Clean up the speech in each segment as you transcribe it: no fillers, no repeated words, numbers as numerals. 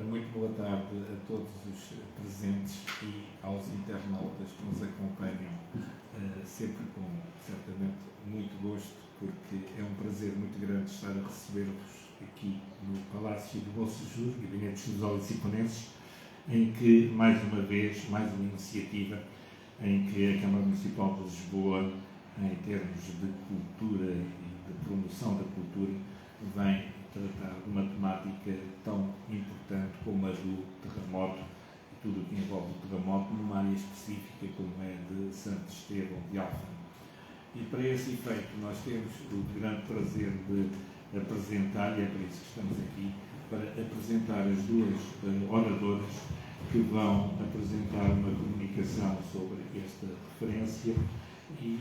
Ora, muito boa tarde a todos os presentes e aos internautas que nos acompanham, sempre com, certamente, muito gosto, porque é um prazer muito grande estar a receber-vos aqui no Palácio do Bom Sejour, Gabinete de Estudos Oliciponenses, em que, mais uma vez, mais uma iniciativa em que a Câmara Municipal de Lisboa, em termos de cultura e de promoção da cultura, vem tratar de uma temática tão importante como a do terremoto e tudo o que envolve o terremoto numa área específica como é de Santo Estevão de Alfama. E para esse efeito nós temos o grande prazer de apresentar, e é para isso que estamos aqui, para apresentar as duas oradoras que vão apresentar uma comunicação sobre esta referência e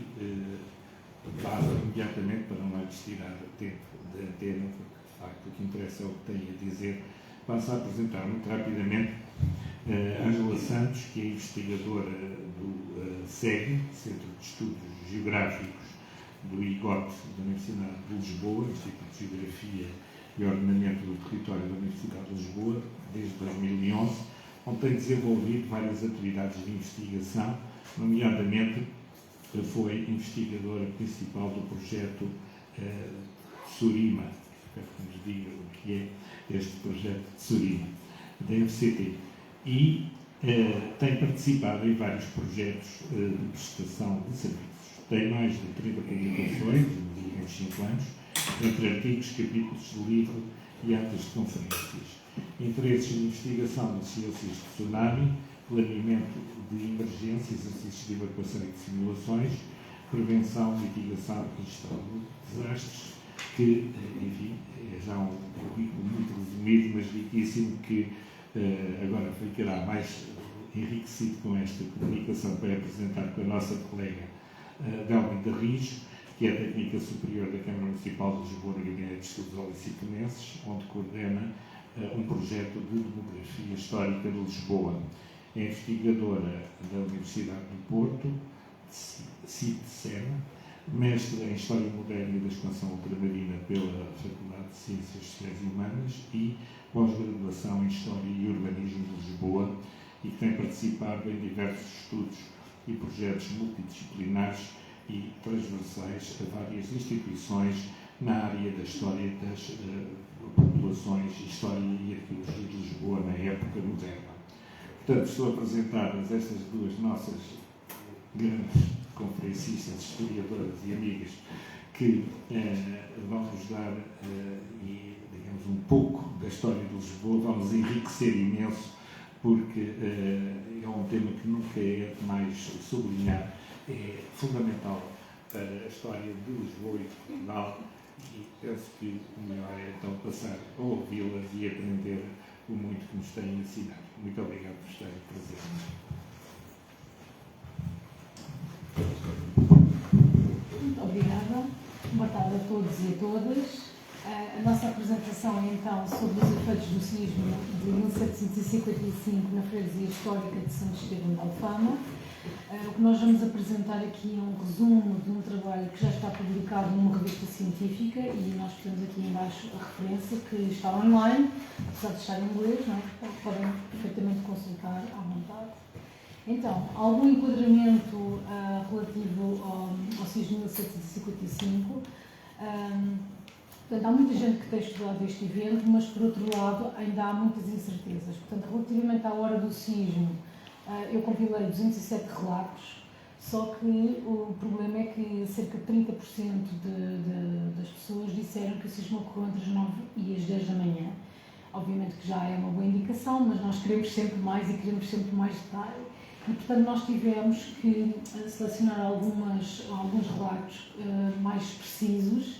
passo imediatamente, para não lhes tirar tempo de antena, porque de facto o que interessa é o que tenho a dizer, passo a apresentar muito rapidamente Ângela Santos, que é investigadora do CEG, Centro de Estudos Geográficos do IGOT da Universidade de Lisboa, Instituto de Geografia e Ordenamento do Território da Universidade de Lisboa, desde 2011, onde tem desenvolvido várias atividades de investigação, nomeadamente foi investigadora principal do projeto Surima, espero que nos diga o que é este projeto de Surima, da FCT, e tem participado em vários projetos de prestação de serviços. Tem mais de 30 publicações nos últimos 5 anos, entre artigos, capítulos de livro e atas de conferências. Interesses em investigação de ciências de tsunami, planeamento de emergências, exercícios de evacuação e de simulações, prevenção, mitigação e gestão de desastres, que, enfim, é já um currículo muito resumido, mas riquíssimo, que agora ficará mais enriquecido com esta comunicação para apresentar com a nossa colega Delmita Rijo, que é técnica superior da Câmara Municipal de Lisboa no Gabinete de Estudos Oliciponenses, onde coordena um projeto de demografia histórica de Lisboa. É investigadora da Universidade do Porto, CITSEM, mestre em História Moderna e da Expansão Ultramarina pela Faculdade de Ciências Sociais e Humanas e pós-graduação em História e Urbanismo de Lisboa, e que tem participado em diversos estudos e projetos multidisciplinares e transversais a várias instituições na área da História das populações, História e Arqueologia de Lisboa na época moderna. Portanto, estou apresentadas estas duas nossas grandes conferencistas, historiadoras e amigas que vão nos dar, digamos, um pouco da história de Lisboa, vão nos enriquecer imenso, porque é um tema que nunca é demais sublinhar, é fundamental para a história de Lisboa e de Portugal, e penso que o melhor é então passar a ouvi-las e aprender o muito que nos têm ensinado. Muito obrigado por estarem presentes. Muito obrigada. Boa tarde a todos e a todas. A nossa apresentação é então sobre os efeitos do sismo de 1755 na freguesia histórica de Santo Estevão de Alfama. O que nós vamos apresentar aqui é um resumo de um trabalho que já está publicado numa revista científica, e nós temos aqui em baixo a referência, que está online, apesar de estar em inglês, não é? Podem perfeitamente consultar à vontade. Então, algum enquadramento relativo ao sismo de 1755. Portanto, há muita gente que tem estudado este evento, mas, por outro lado, ainda há muitas incertezas. Portanto, relativamente à hora do sismo, eu compilei 207 relatos, só que o problema é que cerca de 30% das pessoas disseram que o sismo ocorreu entre as 9 e as 10 da manhã. Obviamente que já é uma boa indicação, mas nós queremos sempre mais e queremos sempre mais detalhe. E, portanto, nós tivemos que selecionar alguns relatos mais precisos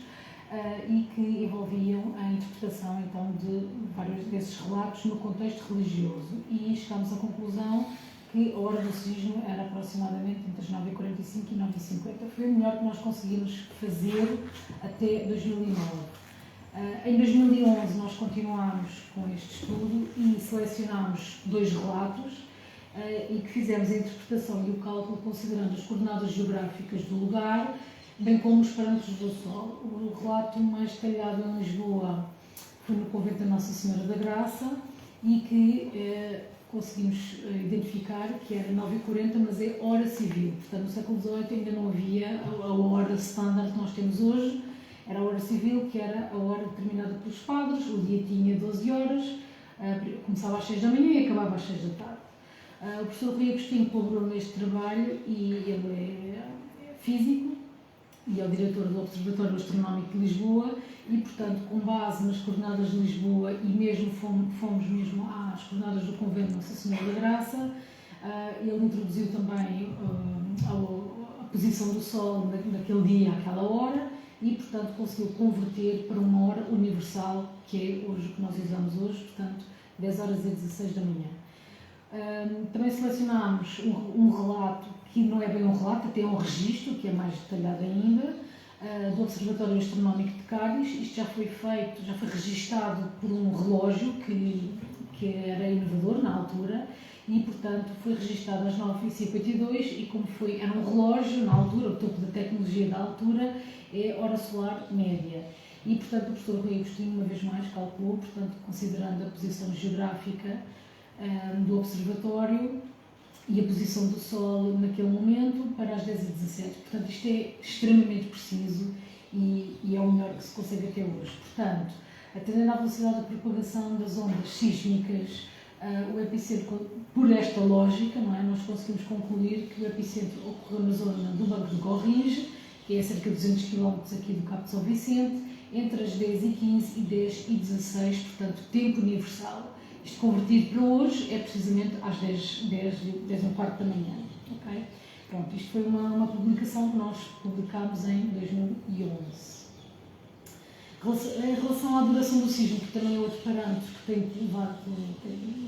e que envolviam a interpretação, então, de vários desses relatos no contexto religioso. E chegamos à conclusão que a hora do sismo era aproximadamente entre as 9h45 e 9h50. Foi o melhor que nós conseguimos fazer até 2009. Em 2011 nós continuámos com este estudo e selecionámos 2 relatos e que fizemos a interpretação e o cálculo considerando as coordenadas geográficas do lugar, bem como os parâmetros do solo. O relato mais detalhado em Lisboa foi no convento da Nossa Senhora da Graça, e que conseguimos identificar que era 9h40, mas é hora civil. Portanto, no século XVIII ainda não havia a hora standard que nós temos hoje, era a hora civil, que era a hora determinada pelos padres, o dia tinha 12 horas, começava às 6 da manhã e acabava às 6 da tarde. O professor Rui Agostinho colaborou neste trabalho e ele é físico e é o diretor do Observatório Astronómico de Lisboa e, portanto, com base nas coordenadas de Lisboa e mesmo fomos mesmo às coordenadas do Convento de Nossa Senhora da Graça, ele introduziu também a posição do Sol naquele dia, àquela hora, e, portanto, conseguiu converter para uma hora universal, que é hoje o que nós usamos hoje, portanto, 10h16 da manhã. Também selecionámos um relato, que não é bem um relato, até é um registro, que é mais detalhado ainda, do Observatório Astronómico de Cádiz. Isto já foi feito, já foi registado por um relógio que era inovador na altura, e, portanto, foi registado às 9h52 e como era um relógio na altura, o topo da tecnologia da altura, é hora solar média. E, portanto, o professor Rui Agostinho, uma vez mais, calculou, portanto, considerando a posição geográfica do observatório e a posição do Sol naquele momento, para as 10h17. Portanto, isto é extremamente preciso e é o melhor que se consegue até hoje. Portanto, atendendo à velocidade de propagação das ondas sísmicas, o epicentro, por esta lógica, não é, nós conseguimos concluir que o epicentro ocorreu na zona do Banco de Gorringe, que é a cerca de 200 km aqui do Cabo de São Vicente, entre as 10h15 e 10h16, portanto, tempo universal. Isto convertido para hoje é precisamente às 10h15 da manhã. Okay? Pronto, isto foi uma publicação que nós publicámos em 2011. Em relação à duração do sismo, que também é outro parâmetro que tem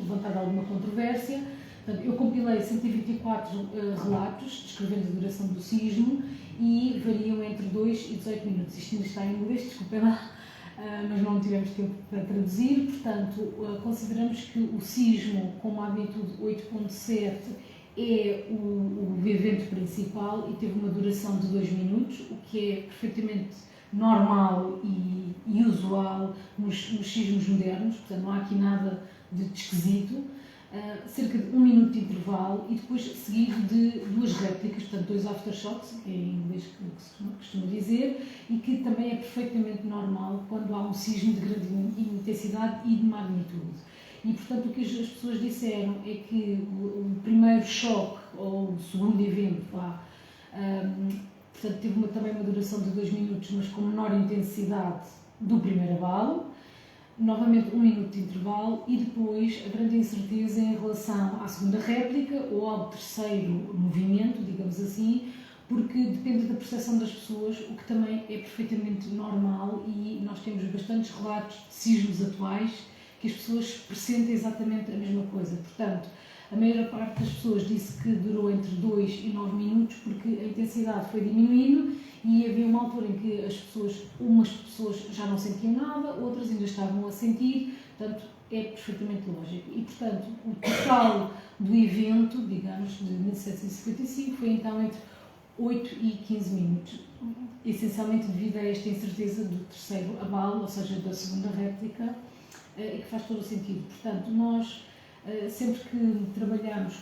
levantado alguma controvérsia, portanto, eu compilei 124 relatos descrevendo a duração do sismo e variam entre 2 e 18 minutos. Isto ainda está em inglês, desculpem lá, mas não tivemos tempo para traduzir. Portanto, consideramos que o sismo com magnitude 8.7 é o evento principal e teve uma duração de 2 minutos, o que é perfeitamente normal e usual nos sismos modernos, portanto não há aqui nada de esquisito. Cerca de 1 minuto de intervalo e depois seguido de 2 réplicas, portanto 2 aftershocks, que é em inglês que se costuma dizer, e que também é perfeitamente normal quando há um sismo de grande intensidade e de magnitude. E, portanto, o que as pessoas disseram é que o primeiro choque, ou o segundo evento, portanto, teve também uma duração de 2 minutos, mas com menor intensidade do primeiro abalo, novamente 1 minuto de intervalo e depois a grande incerteza em relação à segunda réplica ou ao terceiro movimento, digamos assim, porque depende da percepção das pessoas, o que também é perfeitamente normal e nós temos bastantes relatos de sismos atuais que as pessoas pressentem exatamente a mesma coisa. Portanto, a maior parte das pessoas disse que durou entre 2 e 9 minutos porque a intensidade foi diminuindo e havia uma altura em que umas pessoas já não sentiam nada, outras ainda estavam a sentir, portanto é perfeitamente lógico. E, portanto, o total do evento, digamos, de 1755 foi então entre 8 e 15 minutos, essencialmente devido a esta incerteza do terceiro abalo, ou seja, da segunda réplica, e que faz todo o sentido. Portanto, nós sempre que trabalhamos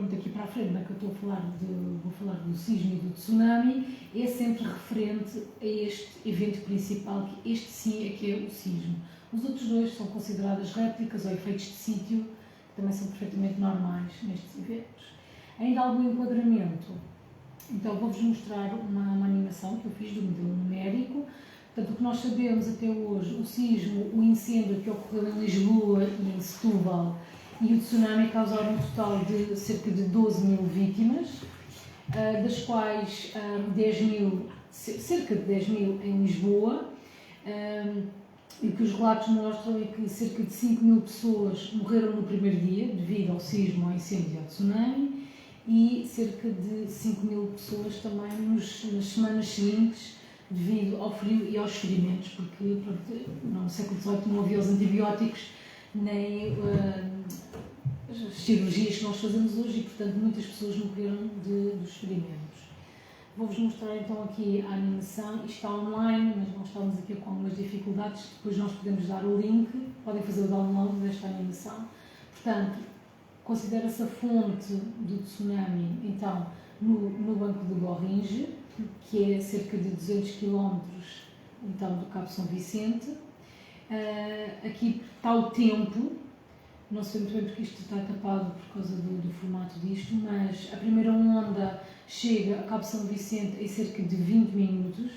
daqui para a frente, não é que eu vou falar do sismo e do tsunami, é sempre referente a este evento principal, que este sim é que é o sismo. Os outros dois são consideradas réplicas ou efeitos de sítio, que também são perfeitamente normais nestes eventos. Ainda algum enquadramento? Então vou-vos mostrar uma animação que eu fiz do modelo numérico. Portanto, o que nós sabemos até hoje, o sismo, o incêndio que ocorreu em Lisboa e em Setúbal e o tsunami causaram um total de cerca de 12 mil vítimas, das quais cerca de 10 mil em Lisboa, e o que os relatos mostram é que cerca de 5 mil pessoas morreram no primeiro dia devido ao sismo, ao incêndio e ao tsunami e cerca de 5 mil pessoas também nas semanas seguintes devido ao frio e aos ferimentos, porque no século XVIII não havia os antibióticos nem as cirurgias que nós fazemos hoje e, portanto, muitas pessoas morreram dos ferimentos. Vou-vos mostrar então aqui a animação. Isto está online, mas nós estamos aqui com algumas dificuldades. Depois nós podemos dar o link, podem fazer o download desta animação. Portanto, considera-se a fonte do tsunami, então, no Banco de Gorringe, que é cerca de 200 km então, do Cabo São Vicente. Aqui está o tempo, não sei muito bem porque isto está tapado por causa do formato disto, mas a primeira onda chega a Cabo São Vicente em cerca de 20 minutos,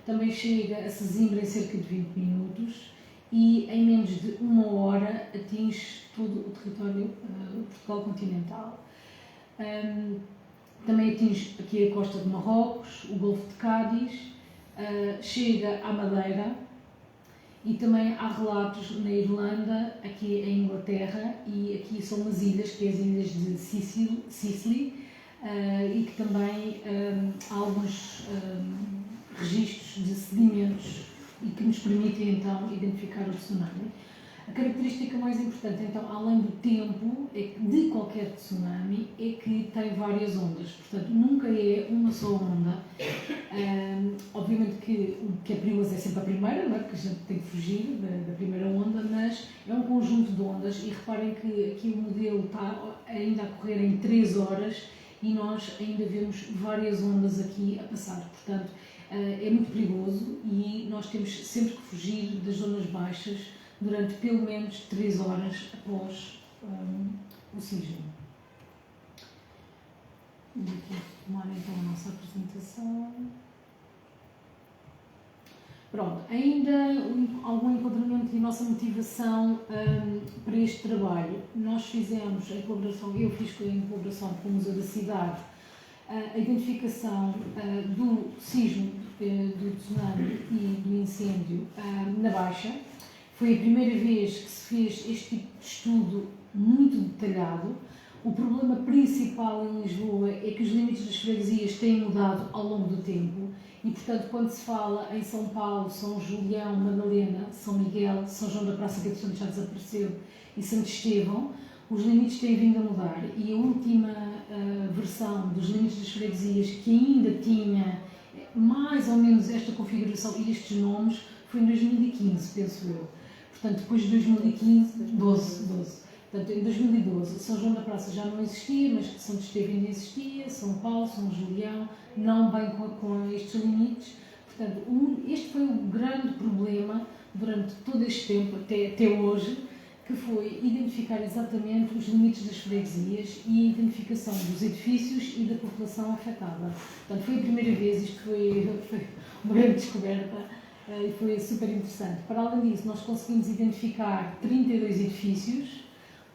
também chega a Sesimbra em cerca de 20 minutos e em menos de uma hora atinge todo o território Portugal continental. Também atinge aqui a costa de Marrocos, o Golfo de Cádiz, chega à Madeira e também há relatos na Irlanda, aqui em Inglaterra, e aqui são as ilhas, que é as ilhas de Sicily, e que também há alguns registros de sedimentos e que nos permitem então identificar o tsunami. A característica mais importante, então, além do tempo de qualquer tsunami, é que tem várias ondas. Portanto, nunca é uma só onda. Obviamente que o que é perigoso é sempre a primeira, não é? Porque a gente tem que fugir da primeira onda, mas é um conjunto de ondas. E reparem que aqui o modelo está ainda a correr em 3 horas e nós ainda vemos várias ondas aqui a passar. Portanto, é muito perigoso e nós temos sempre que fugir das zonas baixas durante pelo menos 3 horas após o sismo. Vou aqui tomar então a nossa apresentação. Pronto, ainda algum enquadramento e nossa motivação para este trabalho. Nós fizemos em colaboração, eu fiz em colaboração com o Museu da Cidade, a identificação do sismo, do tsunami e do incêndio na Baixa. Foi a primeira vez que se fez este tipo de estudo muito detalhado. O problema principal em Lisboa é que os limites das freguesias têm mudado ao longo do tempo e, portanto, quando se fala em São Paulo, São Julião, Madalena, São Miguel, São João da Praça, que entretanto já desapareceu, e Santo Estevão, os limites têm vindo a mudar e a última versão dos limites das freguesias, que ainda tinha mais ou menos esta configuração e estes nomes, foi em 2015, penso eu. Portanto, depois de 2015, 12. Portanto, em 2012, São João da Praça já não existia, mas Santo Estevão ainda existia, São Paulo, São Julião, não bem com estes limites. Portanto, este foi o grande problema durante todo este tempo, até hoje, que foi identificar exatamente os limites das freguesias e a identificação dos edifícios e da população afetada. Portanto, foi a primeira vez, isto foi uma grande descoberta. E foi super interessante. Para além disso, nós conseguimos identificar 32 edifícios,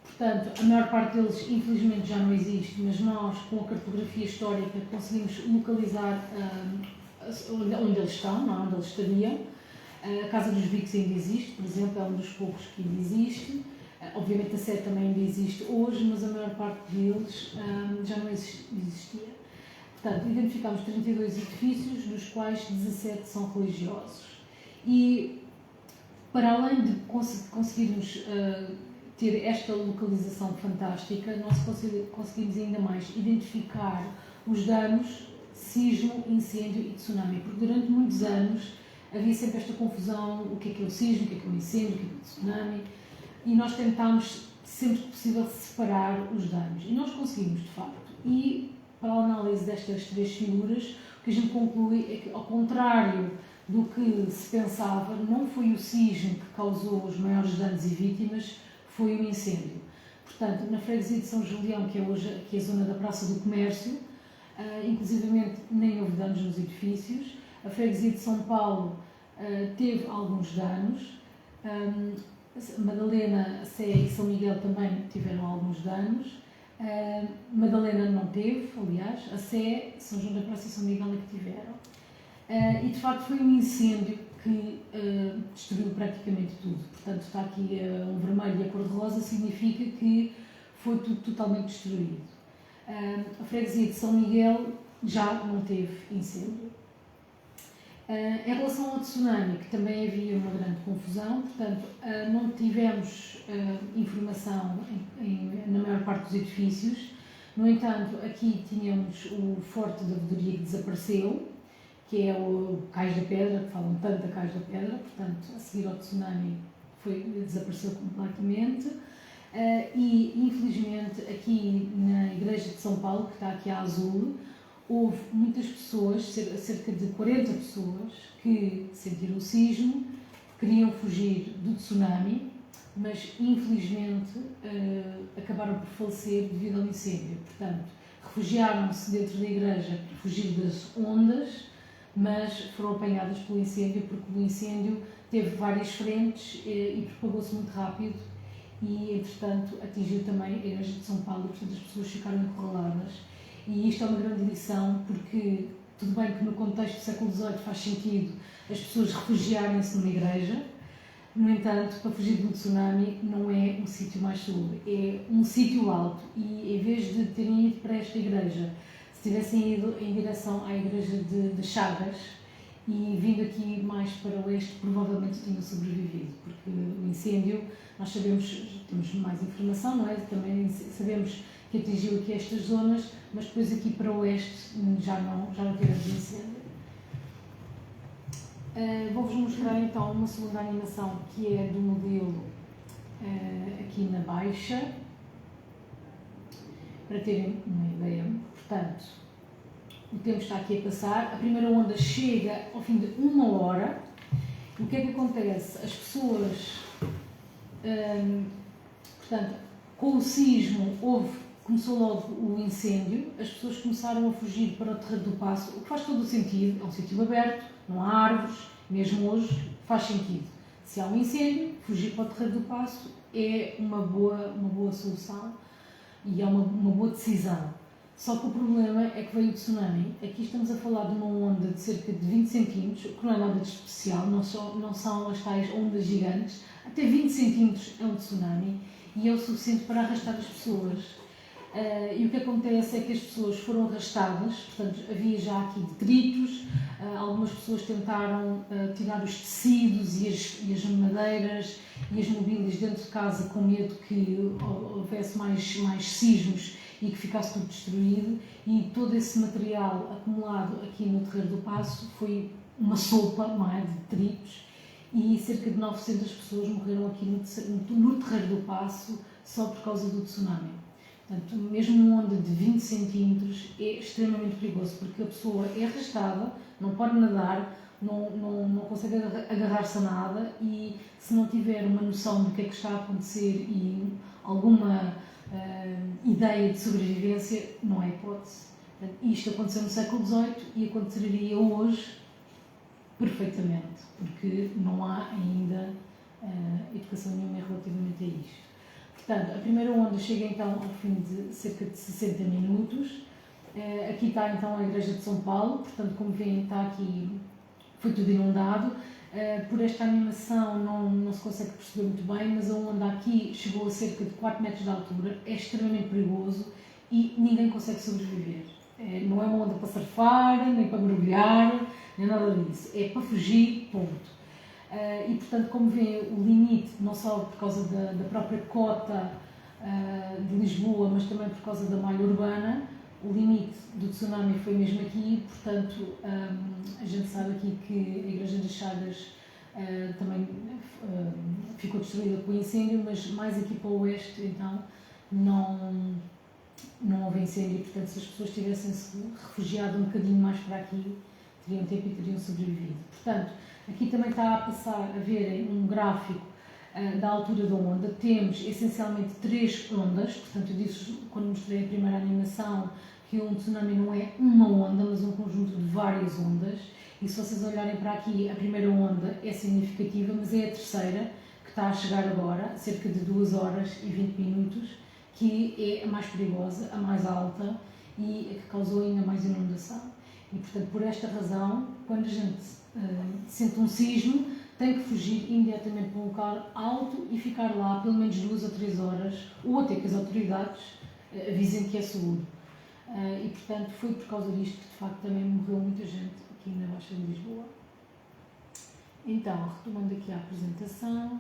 portanto, a maior parte deles, infelizmente, já não existe, mas nós, com a cartografia histórica, conseguimos localizar onde eles estão, não, onde eles estariam. A Casa dos Bicos ainda existe, por exemplo, é um dos poucos que ainda existe. Obviamente, a Sé também ainda existe hoje, mas a maior parte deles já não existia. Portanto, identificámos 32 edifícios, dos quais 17 são religiosos. E, para além de conseguirmos ter esta localização fantástica, nós conseguimos ainda mais identificar os danos, sismo, incêndio e tsunami, porque durante muitos anos havia sempre esta confusão, o que é o sismo, o que é o incêndio, o que é o tsunami, e nós tentámos, sempre que possível, separar os danos. E nós conseguimos, de facto. E, para a análise destas 3 figuras, o que a gente conclui é que, ao contrário do que se pensava, não foi o sismo que causou os maiores danos e vítimas, foi o incêndio. Portanto, na freguesia de São Julião, que é hoje aqui a zona da Praça do Comércio, inclusivamente nem houve danos nos edifícios. A freguesia de São Paulo teve alguns danos. Madalena, Sé e São Miguel também tiveram alguns danos. Madalena não teve, aliás. A Sé, São João da Praça e São Miguel é que tiveram. E de facto foi um incêndio que destruiu praticamente tudo. Portanto, está aqui um vermelho e a cor-de-rosa, significa que foi tudo totalmente destruído. A freguesia de São Miguel já não teve incêndio. Em relação ao tsunami, que também havia uma grande confusão, portanto, não tivemos informação na maior parte dos edifícios, No entanto, aqui tínhamos o Forte da Vedoria que desapareceu, que é o Cais da Pedra, que falam tanto da Cais da Pedra, portanto, a seguir ao tsunami desapareceu completamente. E, infelizmente, aqui na Igreja de São Paulo, que está aqui a azul, houve muitas pessoas, cerca de 40 pessoas, que sentiram o sismo, queriam fugir do tsunami, mas infelizmente acabaram por falecer devido ao incêndio. Portanto, refugiaram-se dentro da igreja para fugir das ondas, mas foram apanhadas pelo incêndio, porque o incêndio teve várias frentes e propagou-se muito rápido e, entretanto, atingiu também a Igreja de São Paulo, portanto as pessoas ficaram encurraladas. E isto é uma grande lição, porque tudo bem que no contexto do século XVIII faz sentido as pessoas refugiarem-se numa igreja, no entanto, para fugir de um tsunami não é um sítio mais seguro, é um sítio alto e, em vez de terem ido para esta igreja, se tivessem ido em direção à igreja de Chagas e vindo aqui mais para o oeste, provavelmente tinham sobrevivido, porque o incêndio, nós sabemos, temos mais informação, não é? Também sabemos que atingiu aqui estas zonas, mas depois aqui para o oeste já não tivemos incêndio. Vou-vos mostrar então uma segunda animação que é do modelo aqui na baixa, para terem uma ideia. Portanto, o tempo está aqui a passar, a primeira onda chega ao fim de 1 hora. O que é que acontece? As pessoas, portanto, com o sismo começou logo o incêndio, as pessoas começaram a fugir para o Terreiro do Paço, o que faz todo o sentido, é um sítio aberto, não há árvores, mesmo hoje faz sentido. Se há um incêndio, fugir para o Terreiro do Paço é uma boa solução e é uma boa decisão. Só que o problema é que veio o tsunami. Aqui estamos a falar de uma onda de cerca de 20 centímetros, que não é nada de especial, não são as tais ondas gigantes, até 20 centímetros é um tsunami e é o suficiente para arrastar as pessoas. E o que acontece é que as pessoas foram arrastadas, portanto havia já aqui detritos, algumas pessoas tentaram tirar os tecidos e as madeiras e as mobílias dentro de casa com medo que houvesse mais sismos e que ficasse tudo destruído, e todo esse material acumulado aqui no Terreiro do Paço foi uma sopa, não é, de detritos, e cerca de 900 pessoas morreram aqui no Terreiro do Paço só por causa do tsunami. Portanto, mesmo uma onda de 20 centímetros é extremamente perigoso, porque a pessoa é arrastada, não pode nadar, não consegue agarrar-se a nada, e se não tiver uma noção do que é que está a acontecer e alguma ideia de sobrevivência, não há hipótese. Portanto, isto aconteceu no século XVIII e aconteceria hoje perfeitamente, porque não há ainda educação nenhuma relativamente a isto. Portanto, a primeira onda chega então ao fim de cerca de 60 minutos. Aqui está então a Igreja de São Paulo, portanto, como veem, está aqui, foi tudo inundado. Por esta animação não se consegue perceber muito bem, mas a onda aqui chegou a cerca de 4 metros de altura, é extremamente perigoso e ninguém consegue sobreviver. Não é uma onda para surfar, nem para mergulhar, nem nada disso, é para fugir, ponto. E, portanto, como vêem, o limite, não só por causa da própria cota de Lisboa, mas também por causa da malha urbana, o limite do tsunami foi mesmo aqui, portanto, a gente sabe aqui que a Igreja das Chagas também ficou destruída com o incêndio, mas mais aqui para o oeste, então, não houve incêndio, portanto, se as pessoas tivessem-se refugiado um bocadinho mais para aqui, teriam tempo e teriam sobrevivido. Portanto, aqui também está a passar a verem um gráfico da altura da onda. Temos essencialmente 3 ondas, portanto eu disse quando mostrei a primeira animação que um tsunami não é uma onda, mas um conjunto de várias ondas, e se vocês olharem para aqui, a primeira onda é significativa, mas é a terceira, que está a chegar agora, cerca de 2 horas e 20 minutos, que é a mais perigosa, a mais alta e a que causou ainda mais inundação. E, portanto, por esta razão, quando a gente sente um sismo, tem que fugir imediatamente para um local alto e ficar lá pelo menos 2 ou 3 horas, ou até que as autoridades avisem que é seguro. E, portanto, foi por causa disto que, de facto, também morreu muita gente aqui na Baixa de Lisboa. Então, retomando aqui a apresentação.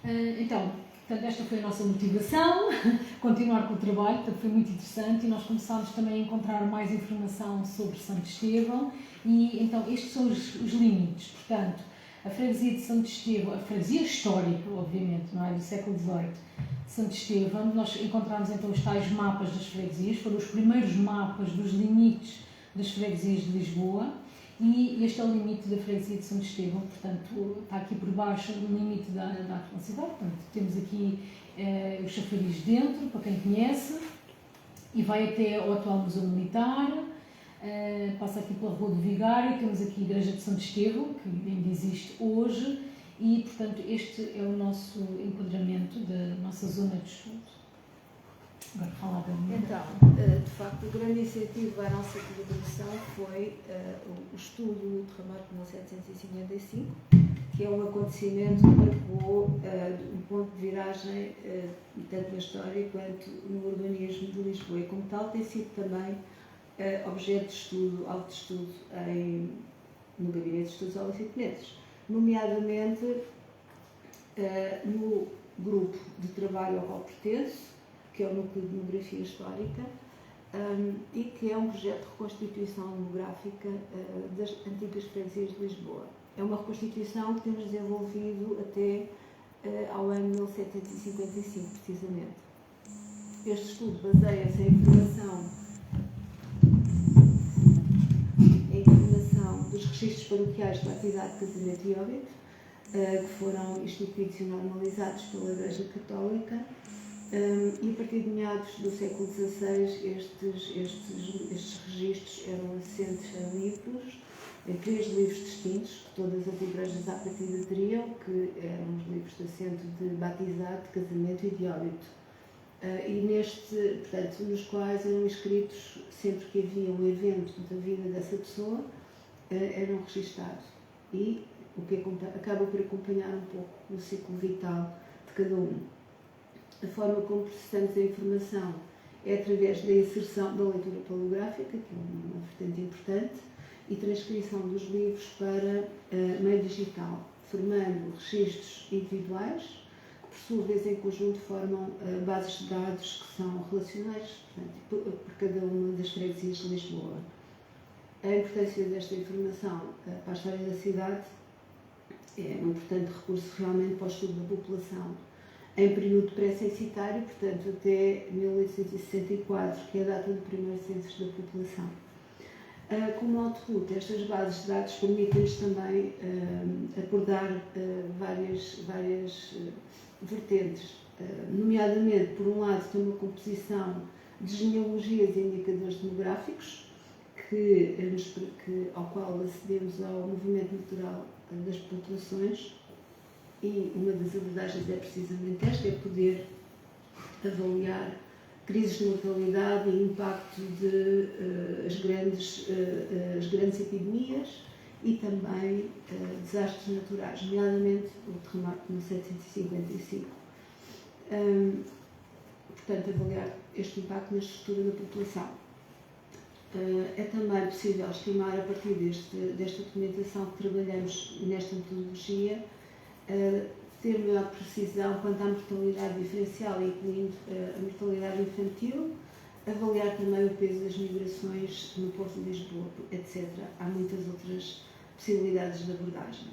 Então, portanto, esta foi a nossa motivação, continuar com o trabalho, portanto, foi muito interessante e nós começámos também a encontrar mais informação sobre Santo Estevão e então estes são os limites, portanto, a freguesia de Santo Estevão, a freguesia histórica, obviamente, não é, do século XVIII, Santo Estevão, nós encontramos então os tais mapas das freguesias, foram os primeiros mapas dos limites das freguesias de Lisboa e este é o limite da freguesia de Santo Estevão, portanto está aqui por baixo o limite da atual cidade, portanto temos aqui o chafariz dentro, para quem conhece, e vai até ao atual Museu Militar, passa aqui pela Rua do Vigário, temos aqui a Igreja de Santo Estevão, que ainda existe hoje, e, portanto, este é o nosso enquadramento da nossa zona de estudo. Agora, falar da minha. Então, de facto, o grande incentivo à nossa colaboração foi o estudo do terremoto de 1755, que é um acontecimento que marcou um ponto de viragem tanto na história quanto no urbanismo de Lisboa. E, como tal, tem sido também objeto de estudo, alvo de estudo no Gabinete de Estudos Alocipeneses, nomeadamente no grupo de trabalho ao qual pertenço, que é o Núcleo de Demografia Histórica, e que é um projeto de reconstituição demográfica das antigas freguesias de Lisboa. É uma reconstituição que temos desenvolvido até ao ano 1755, precisamente. Este estudo baseia-se em informação dos registros paroquiais de batizado, casamento e óbito, que foram instituídos e normalizados pela Igreja Católica, e a partir de meados do século XVI estes registros eram assentes em livros, em 3 livros distintos, que todas as igrejas à partida teriam, que eram os livros de assento de batizado, de casamento e de óbito. E portanto, nos quais eram escritos, sempre que havia um evento da vida dessa pessoa, eram registados. E o que acaba por acompanhar um pouco o ciclo vital de cada um. A forma como processamos a informação é através da inserção da leitura palográfica, que é uma vertente importante, e transcrição dos livros para meio digital, formando registros individuais, que por sua vez em conjunto formam bases de dados que são relacionais, portanto, por cada uma das freguesias de Lisboa. A importância desta informação para a história da cidade é um importante recurso realmente para o estudo da população em período pré-censitário, portanto até 1864, que é a data do primeiro censo da população. Como output, estas bases de dados permitem-nos também abordar várias vertentes, nomeadamente, por um lado, tem uma composição de genealogias e indicadores demográficos, ao qual acedemos ao movimento natural das populações, e uma das abordagens é precisamente esta, é poder avaliar crises de mortalidade e impacto de as grandes epidemias e também desastres naturais, nomeadamente o terremoto de 1755. Portanto, avaliar este impacto na estrutura da população. É também possível estimar, a partir desta documentação que trabalhamos nesta metodologia, ter maior precisão quanto à mortalidade diferencial, incluindo a mortalidade infantil, avaliar também o peso das migrações no Porto de Lisboa, etc. Há muitas outras possibilidades de abordagem.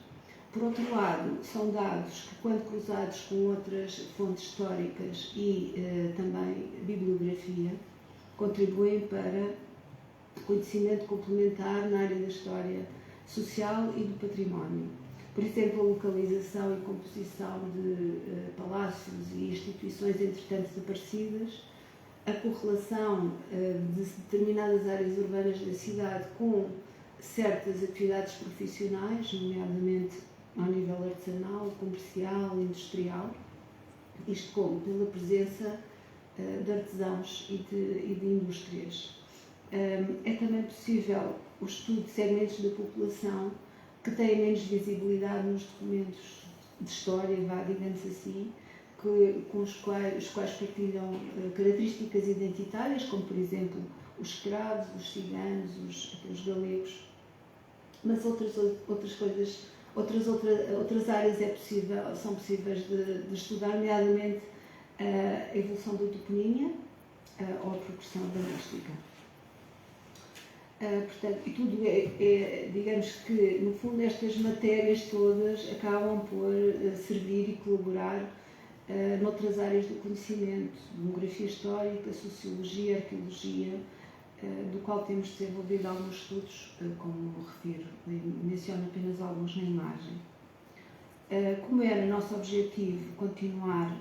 Por outro lado, são dados que, quando cruzados com outras fontes históricas e também bibliografia, contribuem para conhecimento complementar na área da história social e do património. Por exemplo, a localização e composição de palácios e instituições entretanto desaparecidas, a correlação de determinadas áreas urbanas da cidade com certas atividades profissionais, nomeadamente ao nível artesanal, comercial, industrial, isto como pela presença de artesãos e de indústrias. É também possível o estudo de segmentos da população que têm menos visibilidade nos documentos de história, digamos assim, com os quais partilham características identitárias, como por exemplo os escravos, os ciganos, os galegos, mas outras Outras áreas são possíveis de estudar, nomeadamente a evolução da toponímia ou a progressão urbanística. Portanto, e tudo digamos que, no fundo, estas matérias todas acabam por servir e colaborar noutras áreas do conhecimento, demografia histórica, sociologia, arqueologia, do qual temos desenvolvido alguns estudos, como refiro, menciono apenas alguns na imagem. Como era nosso objetivo continuar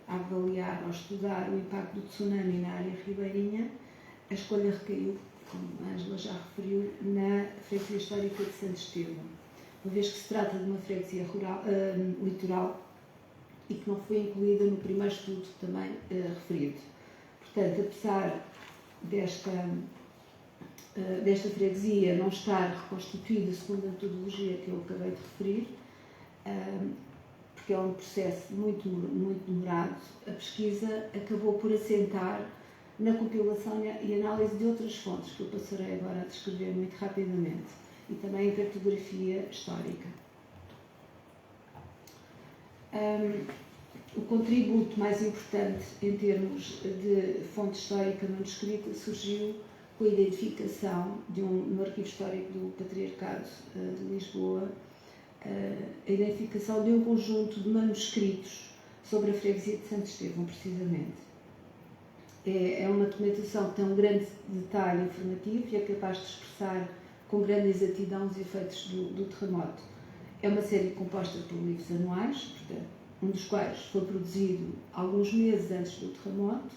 a avaliar ou estudar o impacto do tsunami na área ribeirinha, a escolha recaiu, como a Ângela já referiu, na freguesia histórica de Santo Estevão, uma vez que se trata de uma freguesia litoral e que não foi incluída no primeiro estudo também referido. Portanto, apesar desta freguesia não estar reconstituída segundo a metodologia que eu acabei de referir, porque é um processo muito demorado, a pesquisa acabou por assentar na compilação e análise de outras fontes, que eu passarei agora a descrever muito rapidamente, e também em cartografia histórica. O contributo mais importante em termos de fonte histórica manuscrita surgiu com a identificação no Arquivo Histórico do Patriarcado de Lisboa, a identificação de um conjunto de manuscritos sobre a freguesia de Santo Estevão, precisamente. É uma documentação que tem um grande detalhe informativo e é capaz de expressar com grande exatidão os efeitos do terremoto. É uma série composta por livros anuais, portanto, um dos quais foi produzido alguns meses antes do terremoto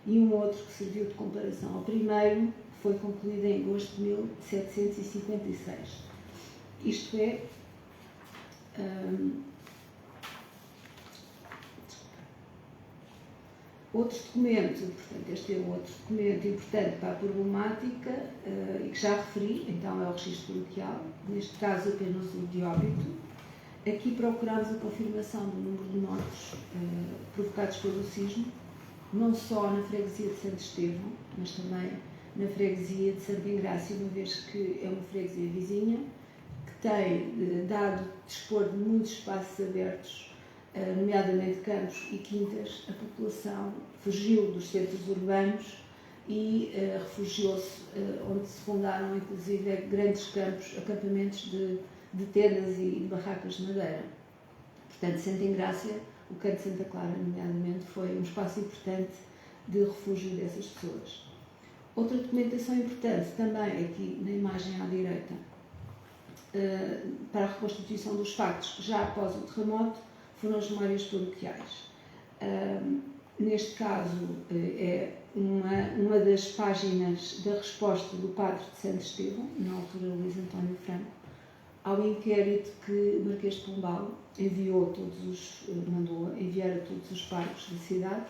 e um outro que serviu de comparação ao primeiro, que foi concluído em agosto de 1756. Isto é, outro documento, portanto, este é outro documento importante para a problemática e que já referi, então é o registro paroquial, neste caso apenas o de óbito. Aqui procuramos a confirmação do número de mortos provocados pelo sismo, não só na freguesia de Santo Estevão, mas também na freguesia de Santa Engrácia, uma vez que é uma freguesia vizinha, que tem dado dispor de muitos espaços abertos, nomeadamente campos e quintas. A população fugiu dos centros urbanos e refugiou-se onde se fundaram, inclusive, grandes campos, acampamentos de tendas e de barracas de madeira. Portanto, Santa Engrácia, o Canto de Santa Clara, nomeadamente, foi um espaço importante de refúgio dessas pessoas. Outra documentação importante, também aqui na imagem à direita, para a reconstituição dos factos já após o terremoto, foram as memórias paroquiais. Neste caso, é uma das páginas da resposta do padre de Santo Estevão, na altura Luís António Franco, ao inquérito que Marquês de Pombal mandou enviar a todos os parques da cidade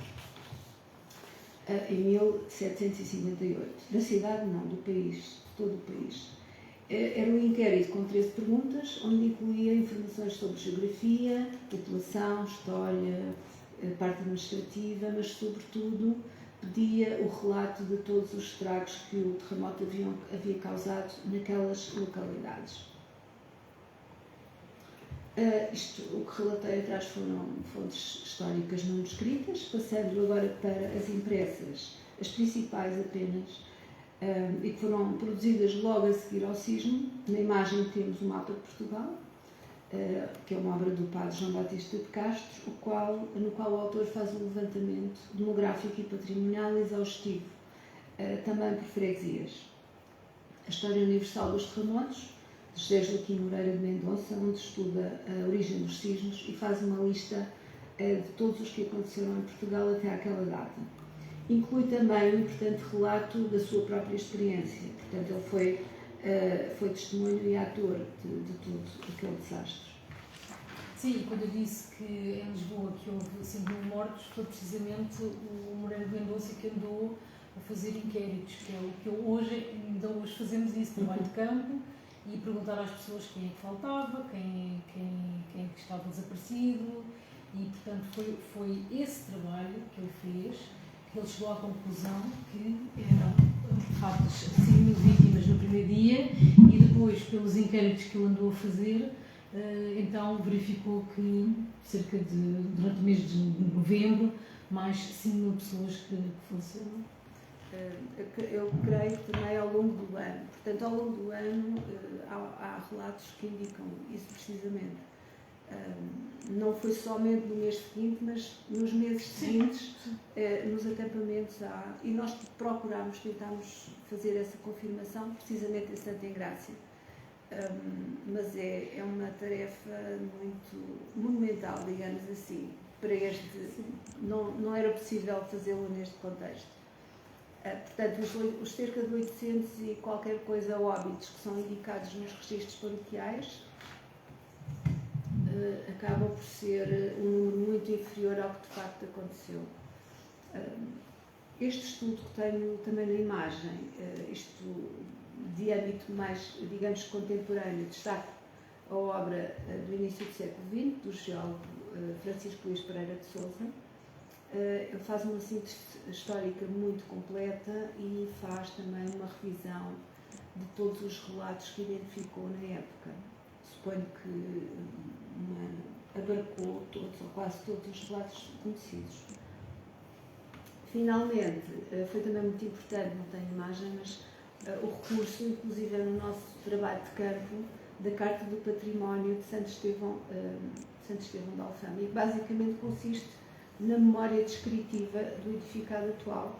em 1758. Da cidade não, do país, de todo o país. Era um inquérito com 13 perguntas, onde incluía informações sobre geografia, população, história, parte administrativa, mas sobretudo pedia o relato de todos os estragos que o terremoto havia causado naquelas localidades. O que relatei atrás foram fontes históricas não escritas, passando agora para as impressas, as principais apenas, e que foram produzidas logo a seguir ao sismo. Na imagem temos o mapa de Portugal, que é uma obra do padre João Batista de Castro, no qual o autor faz um levantamento demográfico e patrimonial exaustivo, também por freguesias. A História Universal dos Terremotos, de José Joaquim Moreira de Mendonça, onde estuda a origem dos sismos e faz uma lista de todos os que aconteceram em Portugal até àquela data. Inclui também um importante relato da sua própria experiência, portanto ele foi testemunho e ator de todo aquele desastre. Sim, quando eu disse que em Lisboa que houve 5.000 mortos, foi precisamente o Moreira de Mendonça que andou a fazer inquéritos, que é o que ainda hoje fazemos isso, trabalho de campo, e perguntar às pessoas quem é que faltava, quem é que estava desaparecido, e portanto foi esse trabalho que ele fez, que ele chegou à conclusão que eram de facto 5.000 vítimas no primeiro dia, e depois, pelos inquéritos que ele andou a fazer, então verificou que durante o mês de novembro, mais 5.000 pessoas que faleceram. Eu creio também ao longo do ano. Portanto, ao longo do ano há relatos que indicam isso precisamente. Não foi somente no mês seguinte, mas nos meses seguintes, nos acampamentos e nós tentámos fazer essa confirmação precisamente em Santa Engrácia. Mas é uma tarefa muito monumental, digamos assim, para não era possível fazê-lo neste contexto. Portanto, os cerca de 800 e qualquer coisa óbitos que são indicados nos registros paroquiais acaba por ser um número muito inferior ao que de facto aconteceu. Este estudo que tenho também na imagem, isto de âmbito mais, digamos, contemporâneo, destaco a obra do início do século XX, do geólogo Francisco Luís Pereira de Sousa. Ele faz uma síntese histórica muito completa e faz também uma revisão de todos os relatos que identificou na época. Suponho que abarcou todos ou quase todos os relatos conhecidos. Finalmente, foi também muito importante, não tenho imagem, mas o recurso, inclusive no nosso trabalho de campo, da Carta do Património de Santo Estevão de Alfama, e basicamente consiste na memória descritiva do edificado atual,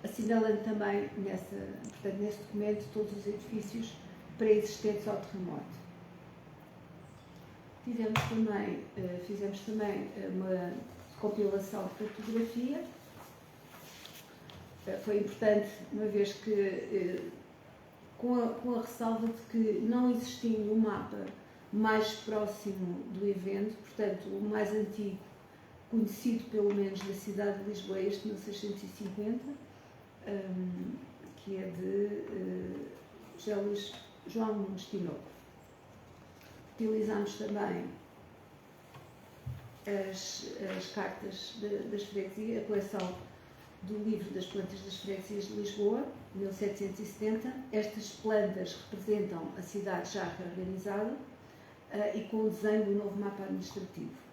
assinalando também nesse documento todos os edifícios pré-existentes ao terremoto. Fizemos também uma compilação de cartografia. Foi importante, uma vez que, com a ressalva de que não existia um mapa mais próximo do evento, portanto, o mais antigo, conhecido pelo menos da cidade de Lisboa, este 1650, que é de José Luís João Nunes Tinoco. Utilizámos também as cartas das freguesias, a coleção do livro das plantas das freguesias de Lisboa, 1770. Estas plantas representam a cidade já reorganizada e com o desenho do novo mapa administrativo.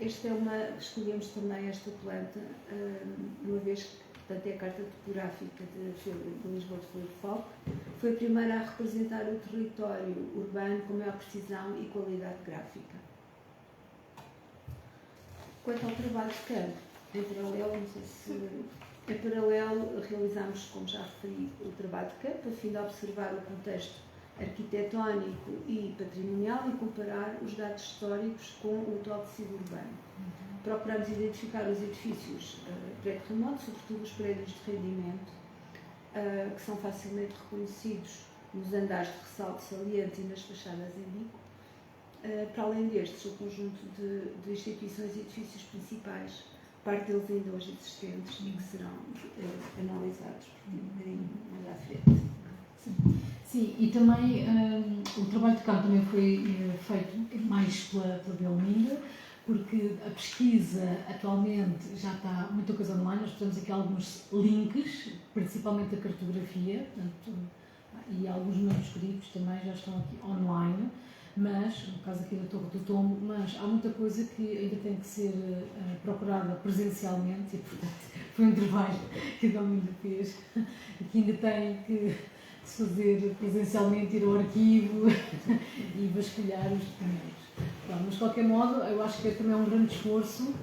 Escolhemos também esta planta, uma vez que, portanto, é a carta topográfica de Lisboa de Filipe Falco. Foi a primeira a representar o território urbano com maior precisão e qualidade gráfica. Quanto ao trabalho de campo, em paralelo realizámos, como já referi, o trabalho de campo, a fim de observar o contexto arquitetónico e patrimonial e comparar os dados históricos com o atual tecido urbano. Procuramos identificar os edifícios pré-terremoto, sobretudo os prédios de rendimento, que são facilmente reconhecidos nos andares de ressalto saliente e nas fachadas em bico. Para além destes, o conjunto de instituições e edifícios principais, parte deles ainda hoje existentes e que serão analisados um bocadinho mais à frente. Sim, e também o trabalho de campo também foi feito mais pela Belminda, porque a pesquisa atualmente já está muita coisa online. Nós temos aqui alguns links, principalmente a cartografia, portanto, e alguns manuscritos também já estão aqui online, mas, no caso aqui da Torre do Tombo, mas há muita coisa que ainda tem que ser procurada presencialmente e, portanto, foi um trabalho que a Belminda fez e que ainda tem que se fazer presencialmente, ir ao arquivo e vasculhar os documentos. Bom, mas de qualquer modo, eu acho que é também um grande esforço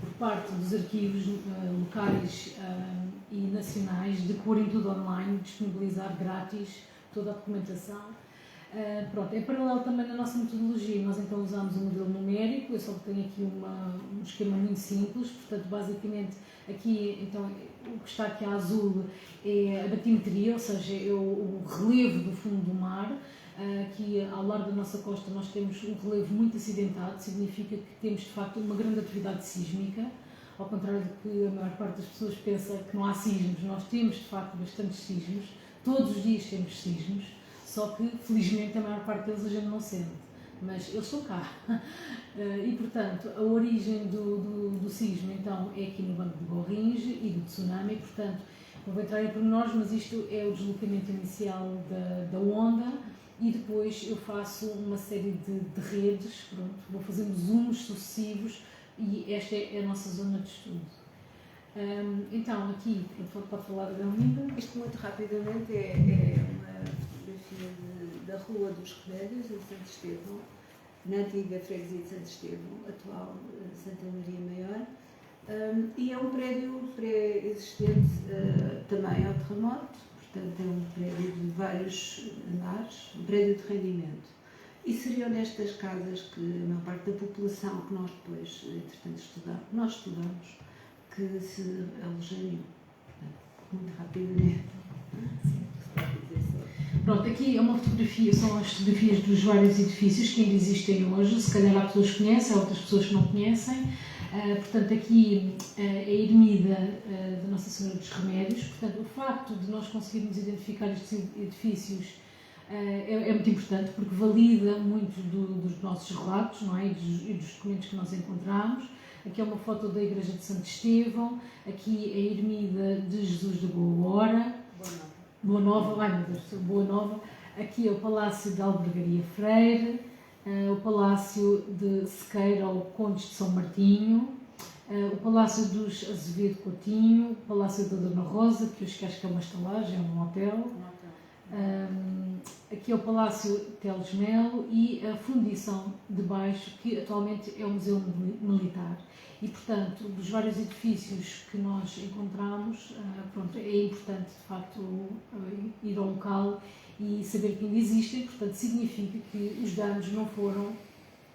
por parte dos arquivos locais e nacionais de porem tudo online, disponibilizar grátis toda a documentação. Pronto, em paralelo também na nossa metodologia, nós então usamos um modelo numérico. Eu só tenho aqui um esquema muito simples, portanto, basicamente, aqui, então, o que está aqui a azul é a batimetria, ou seja, é o relevo do fundo do mar. Aqui, ao largo da nossa costa, nós temos um relevo muito acidentado, significa que temos, de facto, uma grande atividade sísmica, ao contrário do que a maior parte das pessoas pensa que não há sismos. Nós temos, de facto, bastantes sismos, todos os dias temos sismos, só que, felizmente, a maior parte deles a gente não sente, mas eles estão cá. E, portanto, a origem do sismo, então, é aqui no Banco de Gorringe e do tsunami. Portanto, não vou entrar em pormenores, mas isto é o deslocamento inicial da onda e e depois eu faço uma série de redes, pronto, vou fazendo zooms sucessivos e esta é a nossa zona de estudo. Então, aqui, pode falar da Belminda? Isto, muito rapidamente, é uma fotografia da Rua dos Remédios, em Santo Estevão, na antiga freguesia de Santo Estevão, atual Santa Maria Maior, e é um prédio pré-existente também ao terremoto, portanto é um prédio de vários andares, um prédio de rendimento. E seriam nestas casas que a maior parte da população que nós depois, entretanto, estudamos, que se alojariam. Muito rapidamente. Pronto, aqui é uma fotografia, são as fotografias dos vários edifícios que ainda existem hoje. Se calhar há pessoas que conhecem, há outras pessoas que não conhecem. Portanto, aqui é a ermida da Nossa Senhora dos Remédios. Portanto, o facto de nós conseguirmos identificar estes edifícios é muito importante, porque valida muito dos nossos relatos, não é? E dos documentos que nós encontramos. Aqui é uma foto da Igreja de Santo Estevão, aqui a ermida de Jesus da Boa Hora, Boa Nova, ai meu Deus, Boa Nova. Aqui é o Palácio de Albergaria Freire, o Palácio de Sequeira, ou Condes de São Martinho, o Palácio dos Azevedo Coutinho, o Palácio da Dona Rosa, que eu acho que é uma estalagem, é um hotel. Aqui é o Palácio Teles Melo e a fundição de baixo, que atualmente é o Museu Militar. E, portanto, dos vários edifícios que nós encontramos, pronto, é importante, de facto, ir ao local e saber que ainda existem. Portanto, significa que os danos não foram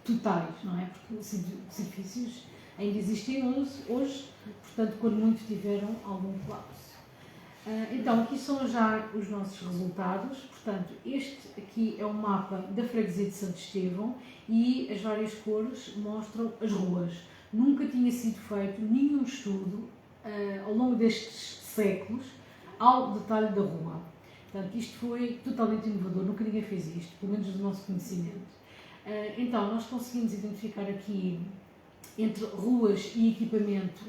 totais, não é? Porque os edifícios ainda existem hoje, portanto, quando muito tiveram algum colapso. Então, aqui são já os nossos resultados. Portanto, este aqui é um mapa da freguesia de Santo Estevão e as várias cores mostram as ruas. Nunca tinha sido feito nenhum estudo ao longo destes séculos ao detalhe da rua. Portanto, isto foi totalmente inovador, nunca ninguém fez isto, pelo menos do nosso conhecimento. Então, nós conseguimos identificar aqui, entre ruas e equipamento,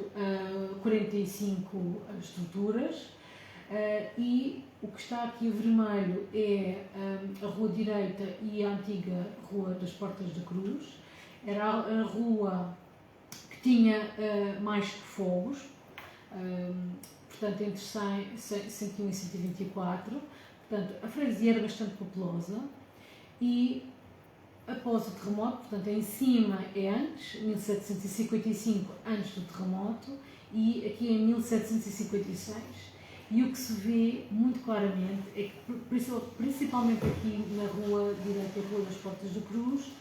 45 estruturas. E o que está aqui a vermelho é a rua direita e a antiga Rua das Portas da Cruz. Era a rua que tinha mais fogos, portanto entre 101 e 124. Portanto, a freguesia era bastante populosa e após o terremoto, portanto em cima é antes, 1755, antes do terremoto, e aqui em 1756. E o que se vê muito claramente é que, principalmente aqui na rua direita, a Rua das Portas da Cruz,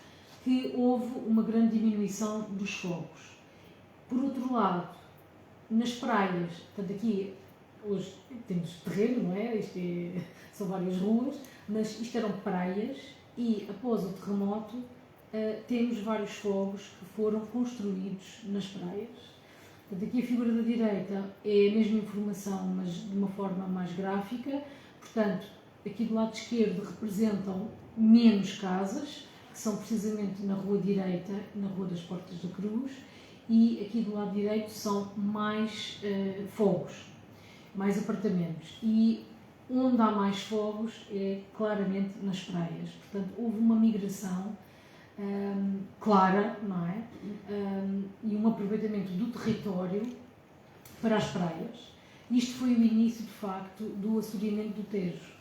que houve uma grande diminuição dos fogos. Por outro lado, nas praias, portanto aqui hoje temos terreno, não é? São várias ruas, mas isto eram praias e após o terremoto temos vários fogos que foram construídos nas praias. Portanto, aqui a figura da direita é a mesma informação, mas de uma forma mais gráfica. Portanto, aqui do lado esquerdo representam menos casas, que são precisamente na rua direita, na Rua das Portas da Cruz, e aqui do lado direito são mais fogos, mais apartamentos. E onde há mais fogos é claramente nas praias. Portanto, houve uma migração clara, não é? E um aproveitamento do território para as praias. Isto foi o início, de facto, do assoreamento do Tejo.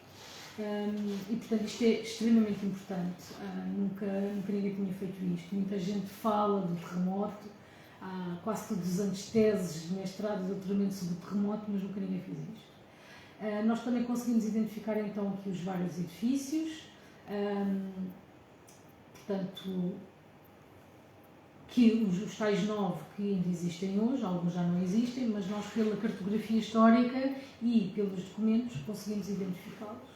E, portanto, isto é extremamente importante. Nunca ninguém tinha feito isto. Muita gente fala do terremoto, há quase todos os anos teses, mestrados, doutoramento sobre o terremoto, mas nunca ninguém fez isto. Nós também conseguimos identificar, então, aqui os vários edifícios. Portanto, que os tais 9 que ainda existem hoje, alguns já não existem, mas nós pela cartografia histórica e pelos documentos conseguimos identificá-los.